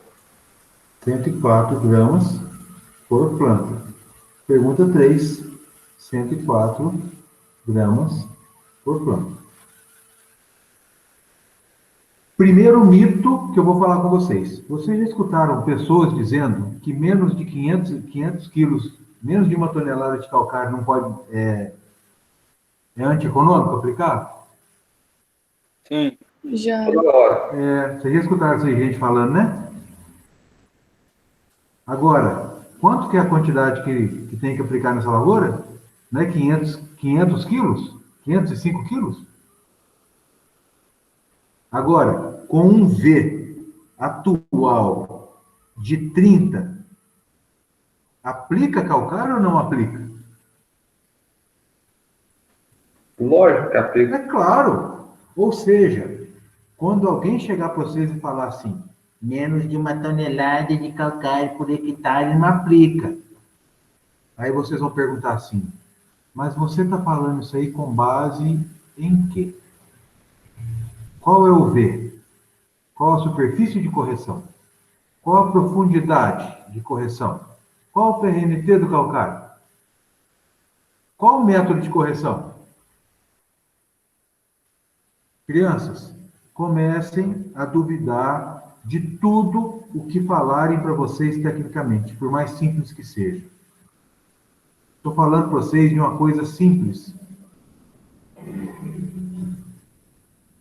104 gramas por planta. Pergunta 3. 104 gramas por planta. Primeiro mito que eu vou falar com vocês. Vocês já escutaram pessoas dizendo que menos de 500 quilos, menos de 1 tonelada de calcário não pode, é antieconômico aplicar? Sim. Já. Toda hora. Vocês já escutaram essa gente falando, né? Agora, quanto que é a quantidade que tem que aplicar nessa lavoura? Não é 500 quilos? 505 quilos? Agora, com um V atual de 30, aplica calcário ou não aplica? Lógico que aplica. É claro. Ou seja, quando alguém chegar para vocês e falar assim, menos de 1 tonelada de calcário por hectare não aplica. Aí vocês vão perguntar assim, mas você está falando isso aí com base em quê? Qual é o V? Qual a superfície de correção? Qual a profundidade de correção? Qual o PRNT do calcário? Qual o método de correção? Crianças, comecem a duvidar de tudo o que falarem para vocês tecnicamente, por mais simples que seja. Estou falando para vocês de uma coisa simples.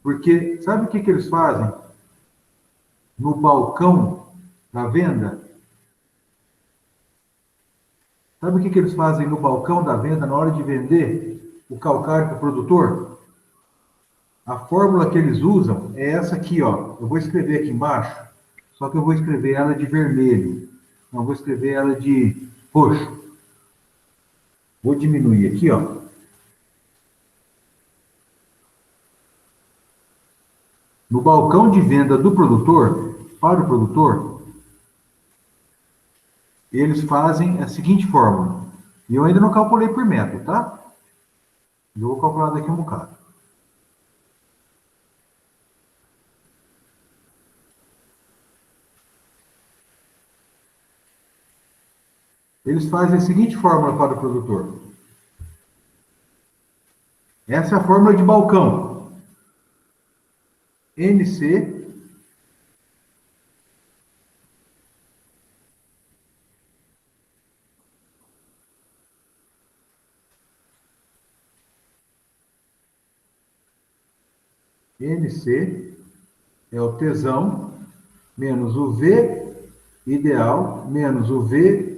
Porque sabe o que eles fazem no balcão da venda? Sabe o que eles fazem no balcão da venda na hora de vender o calcário para o produtor? A fórmula que eles usam é essa aqui, ó. Eu vou escrever aqui embaixo, só que eu vou escrever ela de vermelho. Não, vou escrever ela de roxo. Vou diminuir aqui, ó. No balcão de venda do produtor, para o produtor, eles fazem a seguinte fórmula. E eu ainda não calculei por método, tá? Eu vou calcular daqui um bocado. Eles fazem a seguinte fórmula para o produtor. Essa é a fórmula de balcão. NC NC é o tesão menos o V ideal menos o V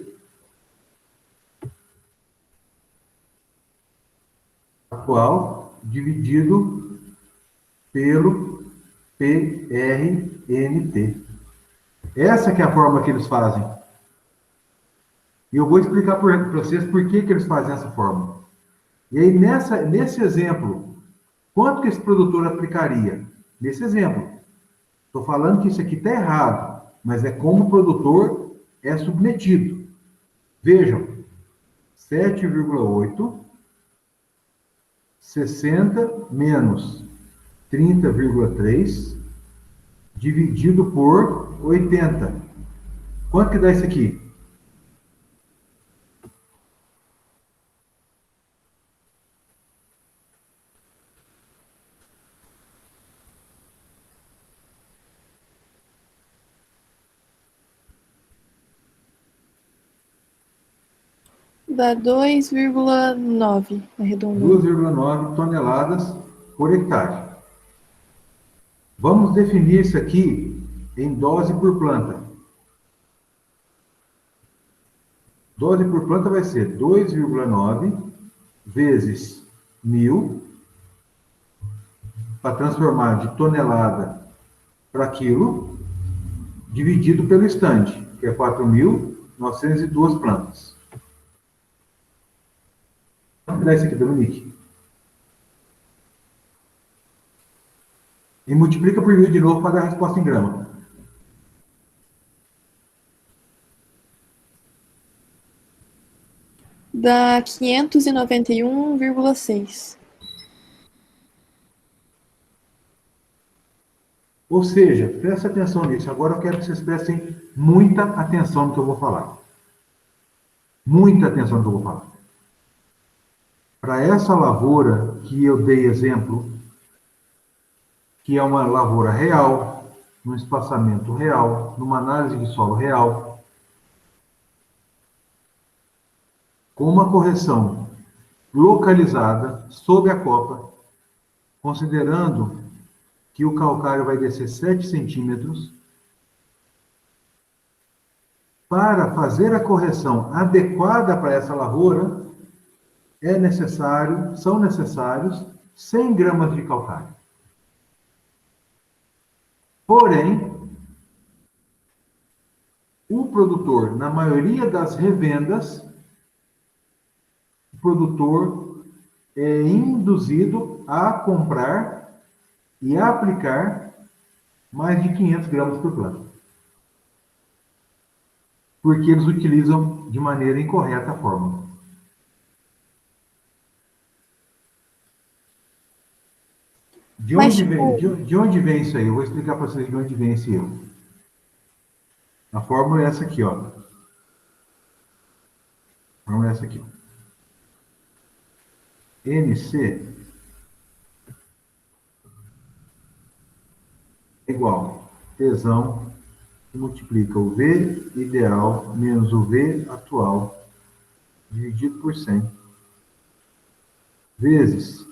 atual dividido pelo PRNT. Essa que é a fórmula que eles fazem. E eu vou explicar para vocês por que eles fazem essa fórmula. E aí, nesse exemplo, quanto que esse produtor aplicaria? Nesse exemplo. Estou falando que isso aqui está errado, mas é como o produtor é submetido. Vejam, 7,8, 60 menos 30,3 dividido por 80. Quanto que dá isso aqui? Dá 2,9, arredondando. 2,9 toneladas por hectare. Vamos definir isso aqui em dose por planta. Dose por planta vai ser 2,9 vezes 1.000, para transformar de tonelada para quilo, dividido pelo estande, que é 4.902 plantas. Vamos dar isso aqui, Dominique. E multiplica por 1.000 de novo para dar a resposta em grama. Dá 591,6. Ou seja, presta atenção nisso. Agora eu quero que vocês prestem muita atenção no que eu vou falar. Muita atenção no que eu vou falar. Para essa lavoura que eu dei exemplo, que é uma lavoura real, num espaçamento real, numa análise de solo real, com uma correção localizada sob a copa, considerando que o calcário vai descer 7 centímetros. Para fazer a correção adequada para essa lavoura, são necessários 100 gramas de calcário. Porém, o produtor, na maioria das revendas, o produtor é induzido a comprar e a aplicar mais de 500 gramas por planta. Porque eles utilizam de maneira incorreta a fórmula. De onde vem isso aí? Eu vou explicar para vocês de onde vem esse erro. A fórmula é essa aqui, ó. A fórmula é essa aqui. NC é igual tesão que multiplica o V ideal menos o V atual dividido por 100 vezes...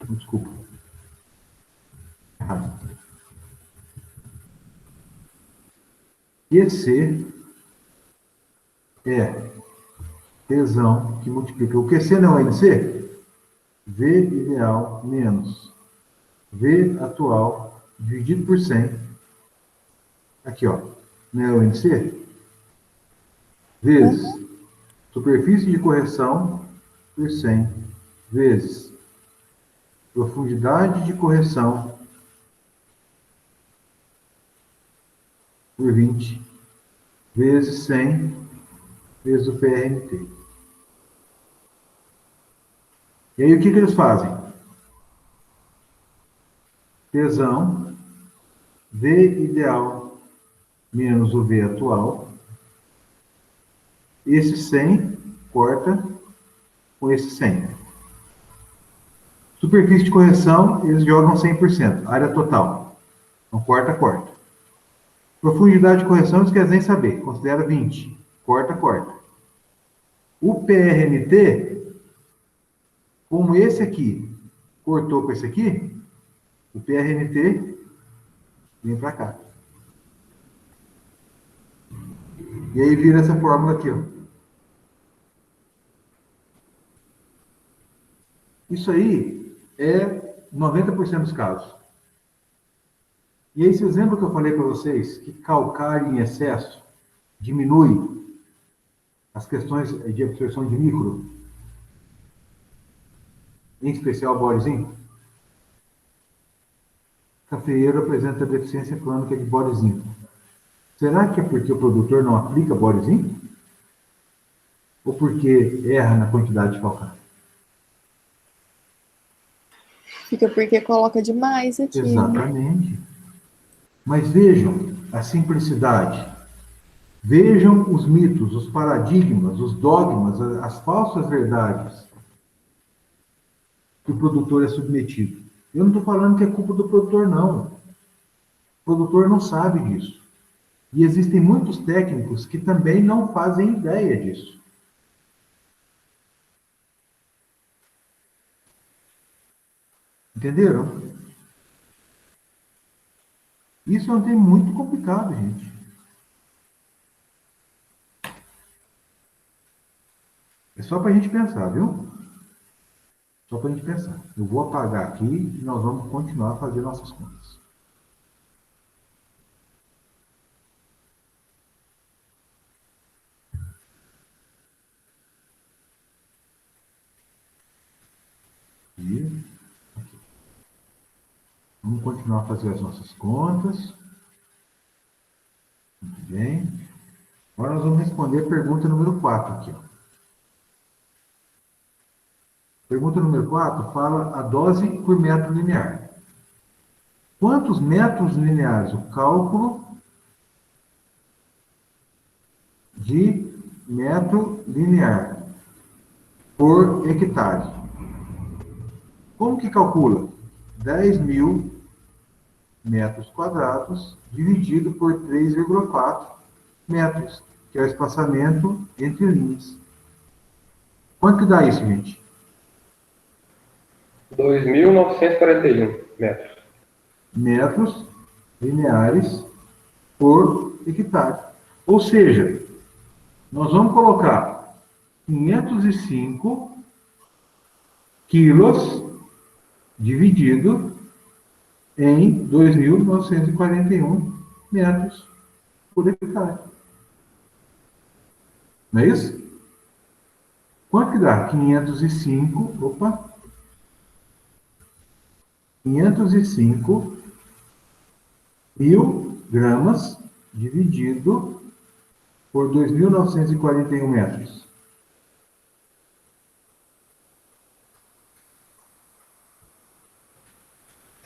Desculpa. Errado. QC é tesão que multiplica. O QC não é NC? V ideal menos V atual dividido por 100. Aqui, ó. Não é o NC? Vezes superfície de correção por 100 vezes profundidade de correção por 20 vezes 100 vezes o PRMT. E aí o que eles fazem? Tesão V ideal menos o V atual. Esse 100 corta com esse 100. Superfície de correção, eles jogam 100%, área total. Então, corta. Profundidade de correção, eles querem nem saber, considera 20. Corta. O PRMT, como esse aqui cortou com esse aqui, o PRMT vem para cá. E aí vira essa fórmula aqui, ó. Isso aí é 90% dos casos. E esse exemplo que eu falei para vocês, que calcário em excesso diminui as questões de absorção de micro, em especial o borezinho, cafeeiro apresenta deficiência crônica de borezinho. Será que é porque o produtor não aplica borezinho? Ou porque erra na quantidade de calcário? Fica porque coloca demais aqui. Exatamente. Mas vejam a simplicidade. Vejam os mitos, os paradigmas, os dogmas, as falsas verdades que o produtor é submetido. Eu não estou falando que é culpa do produtor, não. O produtor não sabe disso. E existem muitos técnicos que também não fazem ideia disso. Entenderam? Isso é um tema muito complicado, gente. É só para a gente pensar, viu? Só para a gente pensar. Eu vou apagar aqui e nós vamos continuar a fazer nossas contas. E vamos continuar a fazer as nossas contas. Muito bem. Agora nós vamos responder a pergunta número 4 aqui. Ó. Pergunta número 4 fala a dose por metro linear. Quantos metros lineares? O cálculo de metro linear por hectare. Como que calcula? 10.000 metros quadrados dividido por 3,4 metros, que é o espaçamento entre linhas. Quanto que dá isso, gente? 2.941 metros. Metros lineares por hectare. Ou seja, nós vamos colocar 505 quilos dividido em 2.941 metros por hectare. Não é isso? Quanto que dá? 505 mil gramas dividido por 2.941 metros.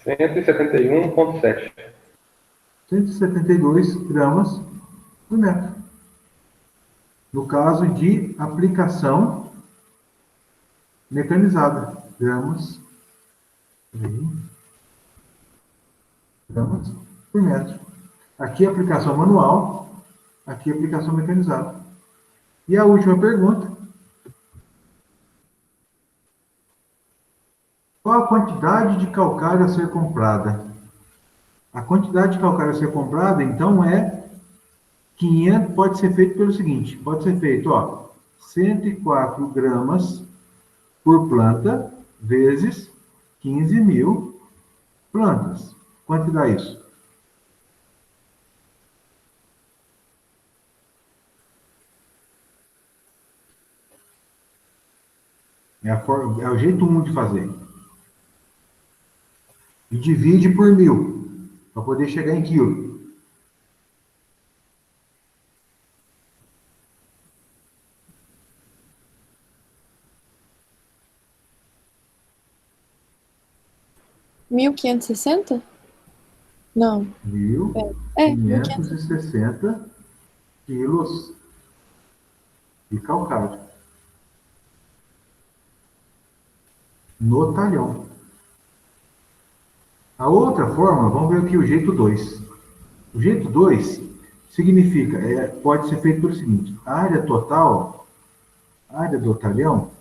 R$ 171,7. 172 gramas por metro. No caso de aplicação mecanizada, gramas por metro. Aqui é aplicação manual, aqui é aplicação mecanizada. E a última pergunta. Qual a quantidade de calcário a ser comprada? A quantidade de calcário a ser comprada, então, é 500, pode ser feito pelo seguinte, pode ser feito, 104 gramas por planta, vezes 15.000 plantas. Quanto dá isso? É o jeito 1 de fazer. E divide por 1.000, para poder chegar em quilo. $1.560? Não. 1.560 quilos de calcário no talhão. A outra forma, vamos ver aqui o jeito 2. O jeito 2 significa, pode ser feito pelo seguinte, a área total, a área do talhão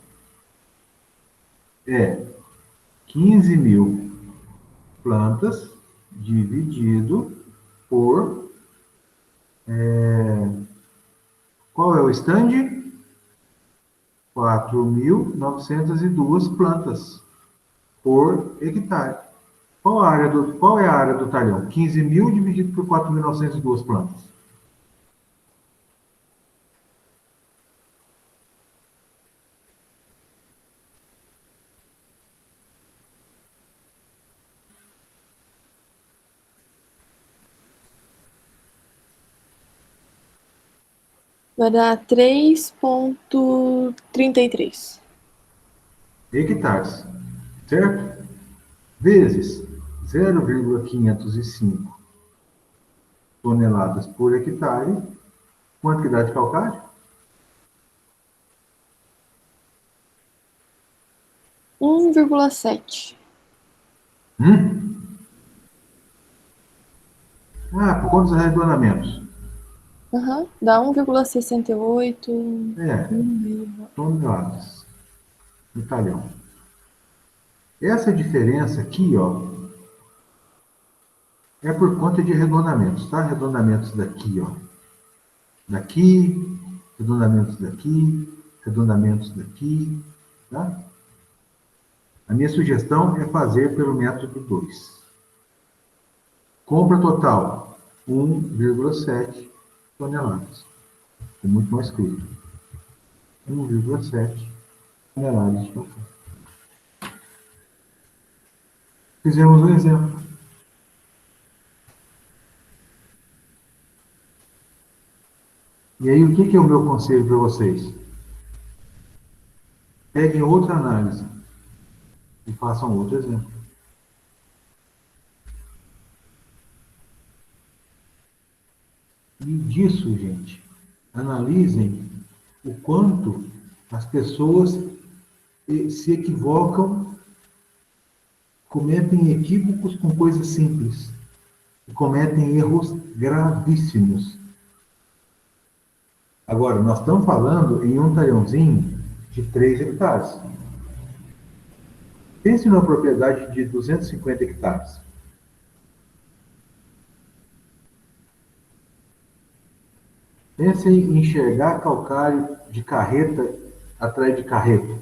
é 15.000 plantas dividido por, qual é o stand? 4.902 plantas por hectare. Qual é a área do talhão? 15.000 dividido por 4.902 plantas. Vai dar 3,33. Hectares, certo? Vezes 0,505 toneladas por hectare. Quanto que dá de calcário? 1,7. Por conta dos arredondamentos. Dá 1,68. Toneladas no talhão. Essa diferença aqui, é por conta de arredondamentos, tá? Arredondamentos daqui, daqui, arredondamentos daqui, arredondamentos daqui, tá? A minha sugestão é fazer pelo método 2. Compra total, 1,7 toneladas. É muito mais escrito. 1,7 toneladas de calcário. Fizemos um exemplo. E aí, o que é o meu conselho para vocês? Peguem outra análise e façam outro exemplo. E disso, gente, analisem o quanto as pessoas se equivocam cometem equívocos com coisas simples. E cometem erros gravíssimos. Agora, nós estamos falando em um talhãozinho de 3 hectares. Pense numa propriedade de 250 hectares. Pense em enxergar calcário de carreta atrás de carreta.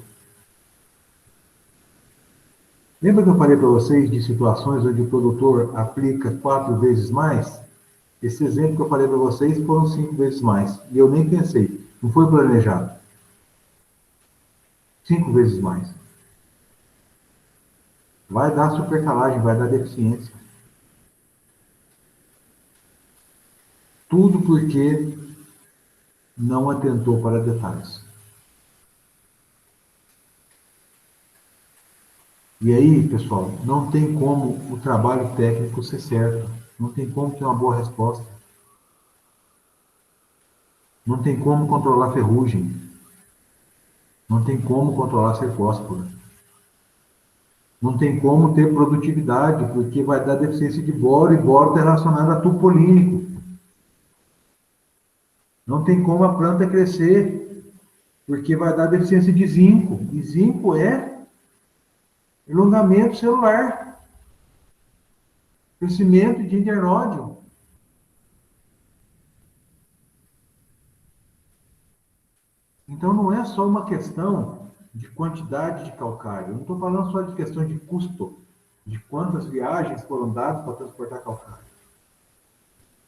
Lembra que eu falei para vocês de situações onde o produtor aplica 4 vezes mais? Esse exemplo que eu falei para vocês foram 5 vezes mais. E eu nem pensei. Não foi planejado. 5 vezes mais. Vai dar supercalagem, vai dar deficiência. Tudo porque não atentou para detalhes. E aí, pessoal, não tem como o trabalho técnico ser certo. Não tem como ter uma boa resposta. Não tem como controlar ferrugem. Não tem como controlar cercóspora. Não tem como ter produtividade, porque vai dar deficiência de boro, e boro está relacionado a tupolínico. Não tem como a planta crescer, porque vai dar deficiência de zinco. E zinco é alongamento celular, crescimento de internódio. Então não é só uma questão de quantidade de calcário. Eu não estou falando só de questão de custo, de quantas viagens foram dadas para transportar calcário.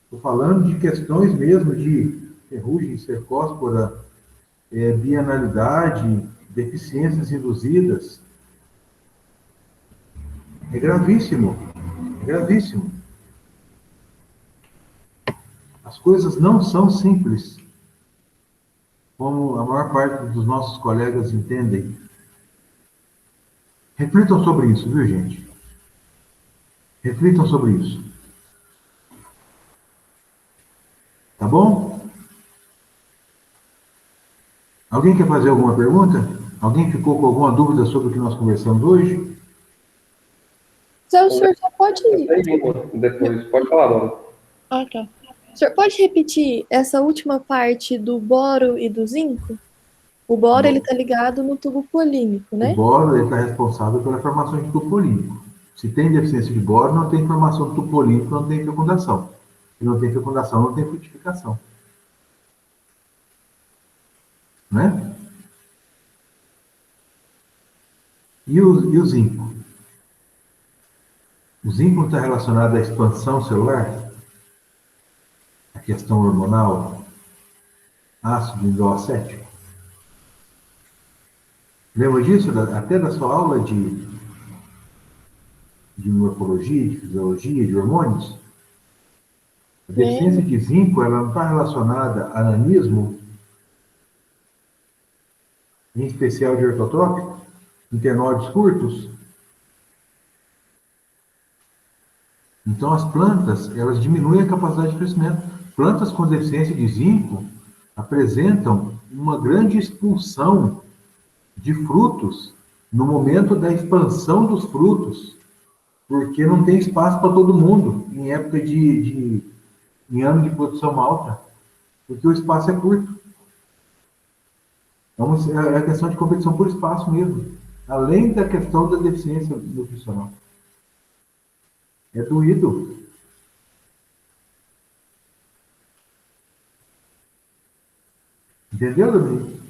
Estou falando de questões mesmo de ferrugem, cercóspora, bienalidade, deficiências induzidas. É gravíssimo. É gravíssimo. As coisas não são simples, como a maior parte dos nossos colegas entendem. Reflitam sobre isso, viu, gente? Reflitam sobre isso. Tá bom? Alguém quer fazer alguma pergunta? Alguém ficou com alguma dúvida sobre o que nós conversamos hoje? Zé, o senhor só pode... Depois, pode falar, Dona. Ah, tá. O senhor pode repetir essa última parte do boro e do zinco? O boro, ele está ligado no tubo polínico, né? O boro está responsável pela formação de tubo polínico. Se tem deficiência de boro, não tem formação de tubo polínico, não tem fecundação. Se não tem fecundação, não tem frutificação. Né? E o zinco? O zinco está relacionado à expansão celular? A questão hormonal? Ácido indolacético? Lembra disso? Até da sua aula de morfologia, de fisiologia, de hormônios? A deficiência de zinco, ela não está relacionada a nanismo, em especial de ortotrópico, internóides curtos. Então, as plantas, elas diminuem a capacidade de crescimento. Plantas com deficiência de zinco apresentam uma grande expulsão de frutos no momento da expansão dos frutos, porque não tem espaço para todo mundo em época em ano de produção alta, porque o espaço é curto. Então, é a questão de competição por espaço mesmo, além da questão da deficiência nutricional. É doído. Entendeu, Dominique?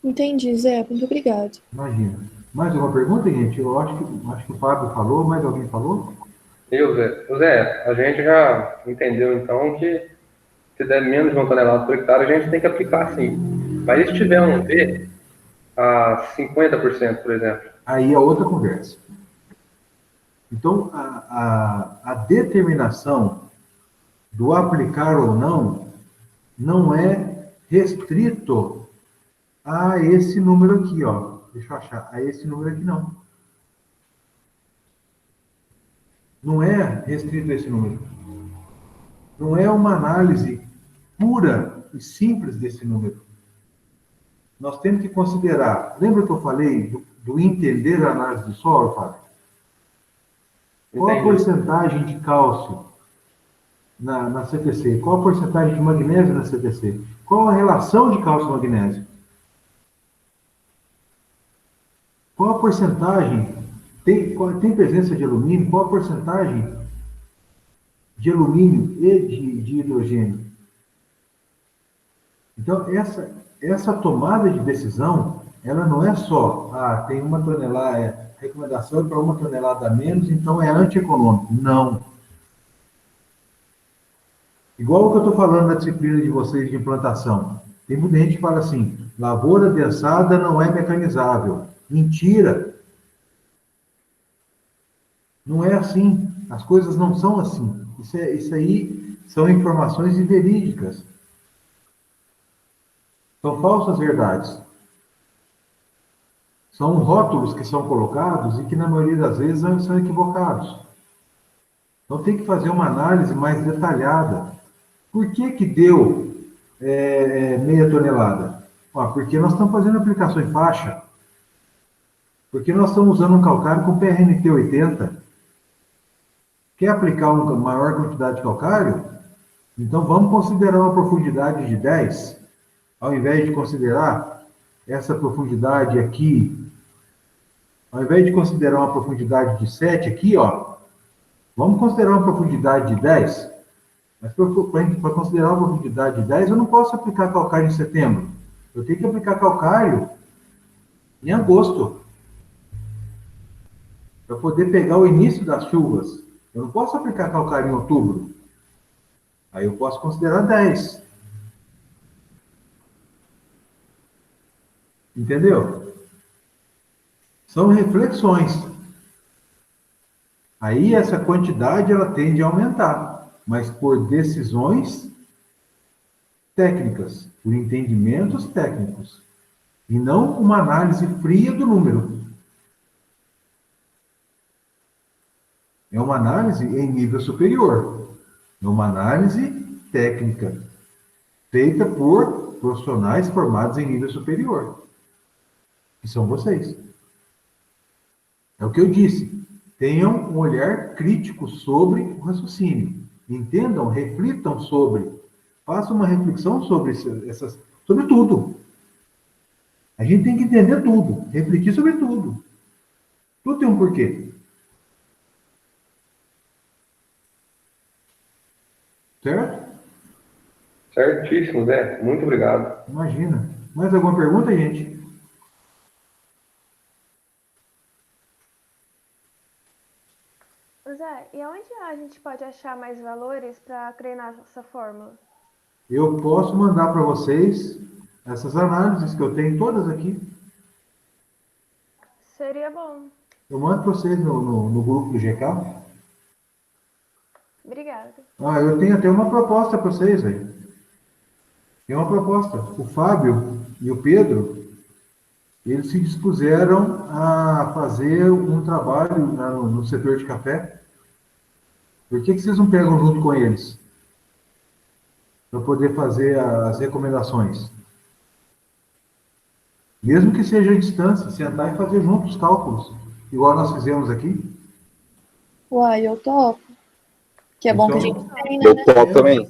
Entendi, Zé. Muito obrigado. Imagina. Mais uma pergunta, gente? Eu acho que o Fábio falou, mais alguém falou? Zé, a gente já entendeu, então, que se der menos de 1 tonelada por hectare, a gente tem que aplicar sim. Mas e se tiver um V a 50%, por exemplo? Aí é outra conversa. Então, a determinação do aplicar ou não é restrito a esse número aqui, ó. Deixa eu achar. A esse número aqui, não. Não é restrito a esse número. Não é uma análise pura e simples desse número. Nós temos que considerar... Lembra que eu falei do entender a análise do solo, Fábio? Qual a Entendi. porcentagem de cálcio na CTC? Qual a porcentagem de magnésio na CTC? Qual a relação de cálcio e magnésio? Qual a porcentagem? Tem presença de alumínio? Qual a porcentagem de alumínio e de hidrogênio? Então, essa tomada de decisão, ela não é só, tem 1 tonelada, recomendação é para 1 tonelada a menos, então é antieconômico. Não. Igual o que eu estou falando na disciplina de vocês de implantação. Tem muita gente que fala assim, lavoura densada não é mecanizável. Mentira! Não é assim. As coisas não são assim. Isso aí são informações inverídicas. São falsas verdades. São rótulos que são colocados e que, na maioria das vezes, são equivocados. Então, tem que fazer uma análise mais detalhada. Por que deu meia tonelada? Porque nós estamos fazendo aplicação em faixa. Porque nós estamos usando um calcário com PRNT 80. Quer aplicar uma maior quantidade de calcário? Então, vamos considerar uma profundidade de 10, ao invés de considerar essa profundidade aqui, ao invés de considerar uma profundidade de 7 aqui, vamos considerar uma profundidade de 10. Mas para considerar uma profundidade de 10, eu não posso aplicar calcário em setembro. Eu tenho que aplicar calcário em agosto, para poder pegar o início das chuvas. Eu não posso aplicar calcário em outubro. Aí eu posso considerar 10. Entendeu? São reflexões. Aí essa quantidade ela tende a aumentar, mas por decisões técnicas, por entendimentos técnicos, e não uma análise fria do número. É uma análise em nível superior. É uma análise técnica, feita por profissionais formados em nível superior, que são vocês. É o que eu disse. Tenham um olhar crítico sobre o raciocínio. Entendam, reflitam sobre. Façam uma reflexão sobre sobre tudo. A gente tem que entender tudo, refletir sobre tudo. Tudo tem um porquê. Certo? Certíssimo, Zé. Muito obrigado. Imagina. Mais alguma pergunta, gente? Zé, e onde a gente pode achar mais valores para treinar essa fórmula? Eu posso mandar para vocês essas análises que eu tenho todas aqui. Seria bom. Eu mando para vocês no grupo do GK. Obrigada. Eu tenho até uma proposta para vocês, velho. Tem uma proposta. O Fábio e o Pedro, eles se dispuseram a fazer um trabalho no setor de café. Por que vocês não pegam junto com eles? Para poder fazer as recomendações. Mesmo que seja à distância, sentar e fazer junto os cálculos, igual nós fizemos aqui. Uai, eu topo. Que é bom que a gente treina, Eu né? topo também.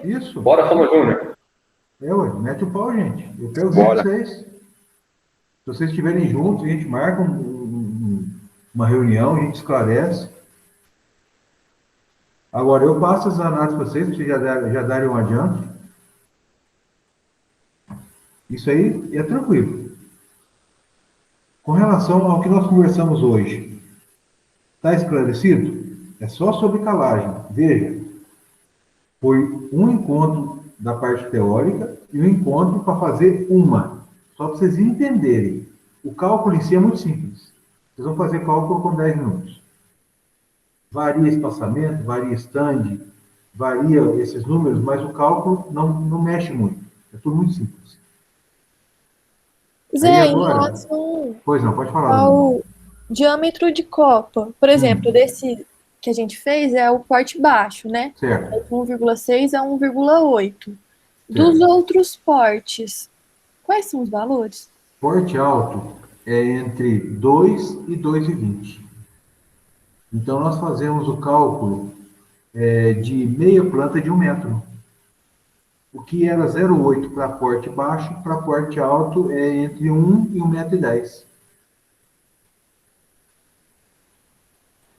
Isso. Bora, Fama Júnior. Mete o pau, gente. Eu quero ver Bora. vocês. Se vocês estiverem juntos, a gente marca uma reunião, a gente esclarece. Agora, eu passo as análises para vocês já darem um adianto. Isso aí é tranquilo. Com relação ao que nós conversamos hoje, está esclarecido? É só sobre calagem. Veja, foi um encontro da parte teórica e um encontro para fazer só para vocês entenderem. O cálculo em si é muito simples. Vocês vão fazer cálculo com 10 minutos. Varia espaçamento, varia stand, varia esses números, mas o cálculo não mexe muito. É tudo muito simples. Zé, Aí em agora- relação Pois não, pode falar. ao diâmetro de copa, por exemplo, desse que a gente fez é o porte baixo, né? Certo. É de 1,6 a 1,8. Dos outros portes, quais são os valores? Porte alto é entre 2 e 2,20. Então, nós fazemos o cálculo de meia planta de 1 metro. O que era 0,8 para porte baixo, para porte alto é entre 1 e 1,10 m.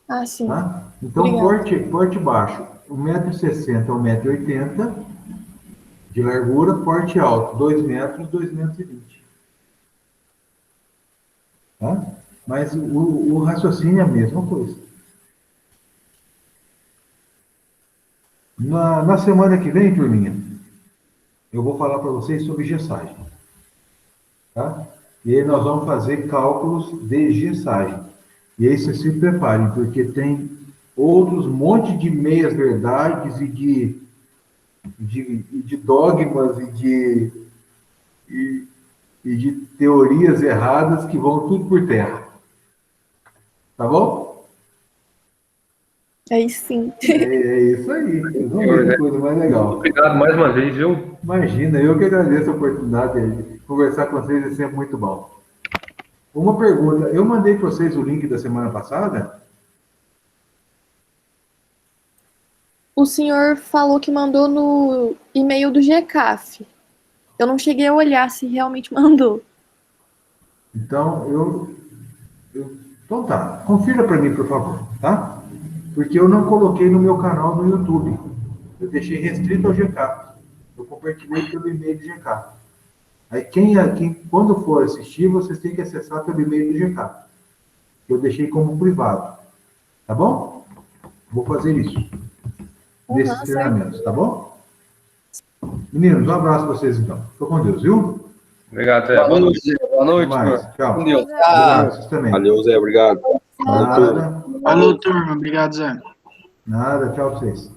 Ah, sim. Tá? Então, Obrigada. porte baixo, 1,60 m a 1,80 m de largura, porte alto, 2 metros, 2,20 m. Tá? Mas o raciocínio é a mesma coisa. Na semana que vem, turminha, eu vou falar para vocês sobre gessagem. Tá? E aí nós vamos fazer cálculos de gessagem. E aí vocês se preparem, porque tem outros monte de meias-verdades e de dogmas e de teorias erradas que vão tudo por terra. Tá bom? Aí sim. É isso aí. Vocês vão ver que coisa mais legal. Obrigado mais uma vez, viu? Imagina, eu que agradeço a oportunidade de conversar com vocês, é sempre muito bom. Uma pergunta, eu mandei para vocês o link da semana passada? O senhor falou que mandou no e-mail do GCAF. Eu não cheguei a olhar se realmente mandou. Então, então tá, confira para mim, por favor, tá? Porque eu não coloquei no meu canal no YouTube. Eu deixei restrito ao GCAF. Eu compartilhei pelo e-mail do GCAF. Aí, quando for assistir, vocês têm que acessar pelo e-mail do GCAF. Eu deixei como privado. Tá bom? Vou fazer isso. Desses treinamentos, tá bom? Meninos, um abraço para vocês, então. Fica com Deus, viu? Obrigado, Zé. Boa noite, Zé. Boa noite, Até mais. mano. Tchau. Com Deus. Vocês também. Valeu, Zé, obrigado. Nada, Falou, turma. Obrigado, Zé. nada. Tchau pra vocês.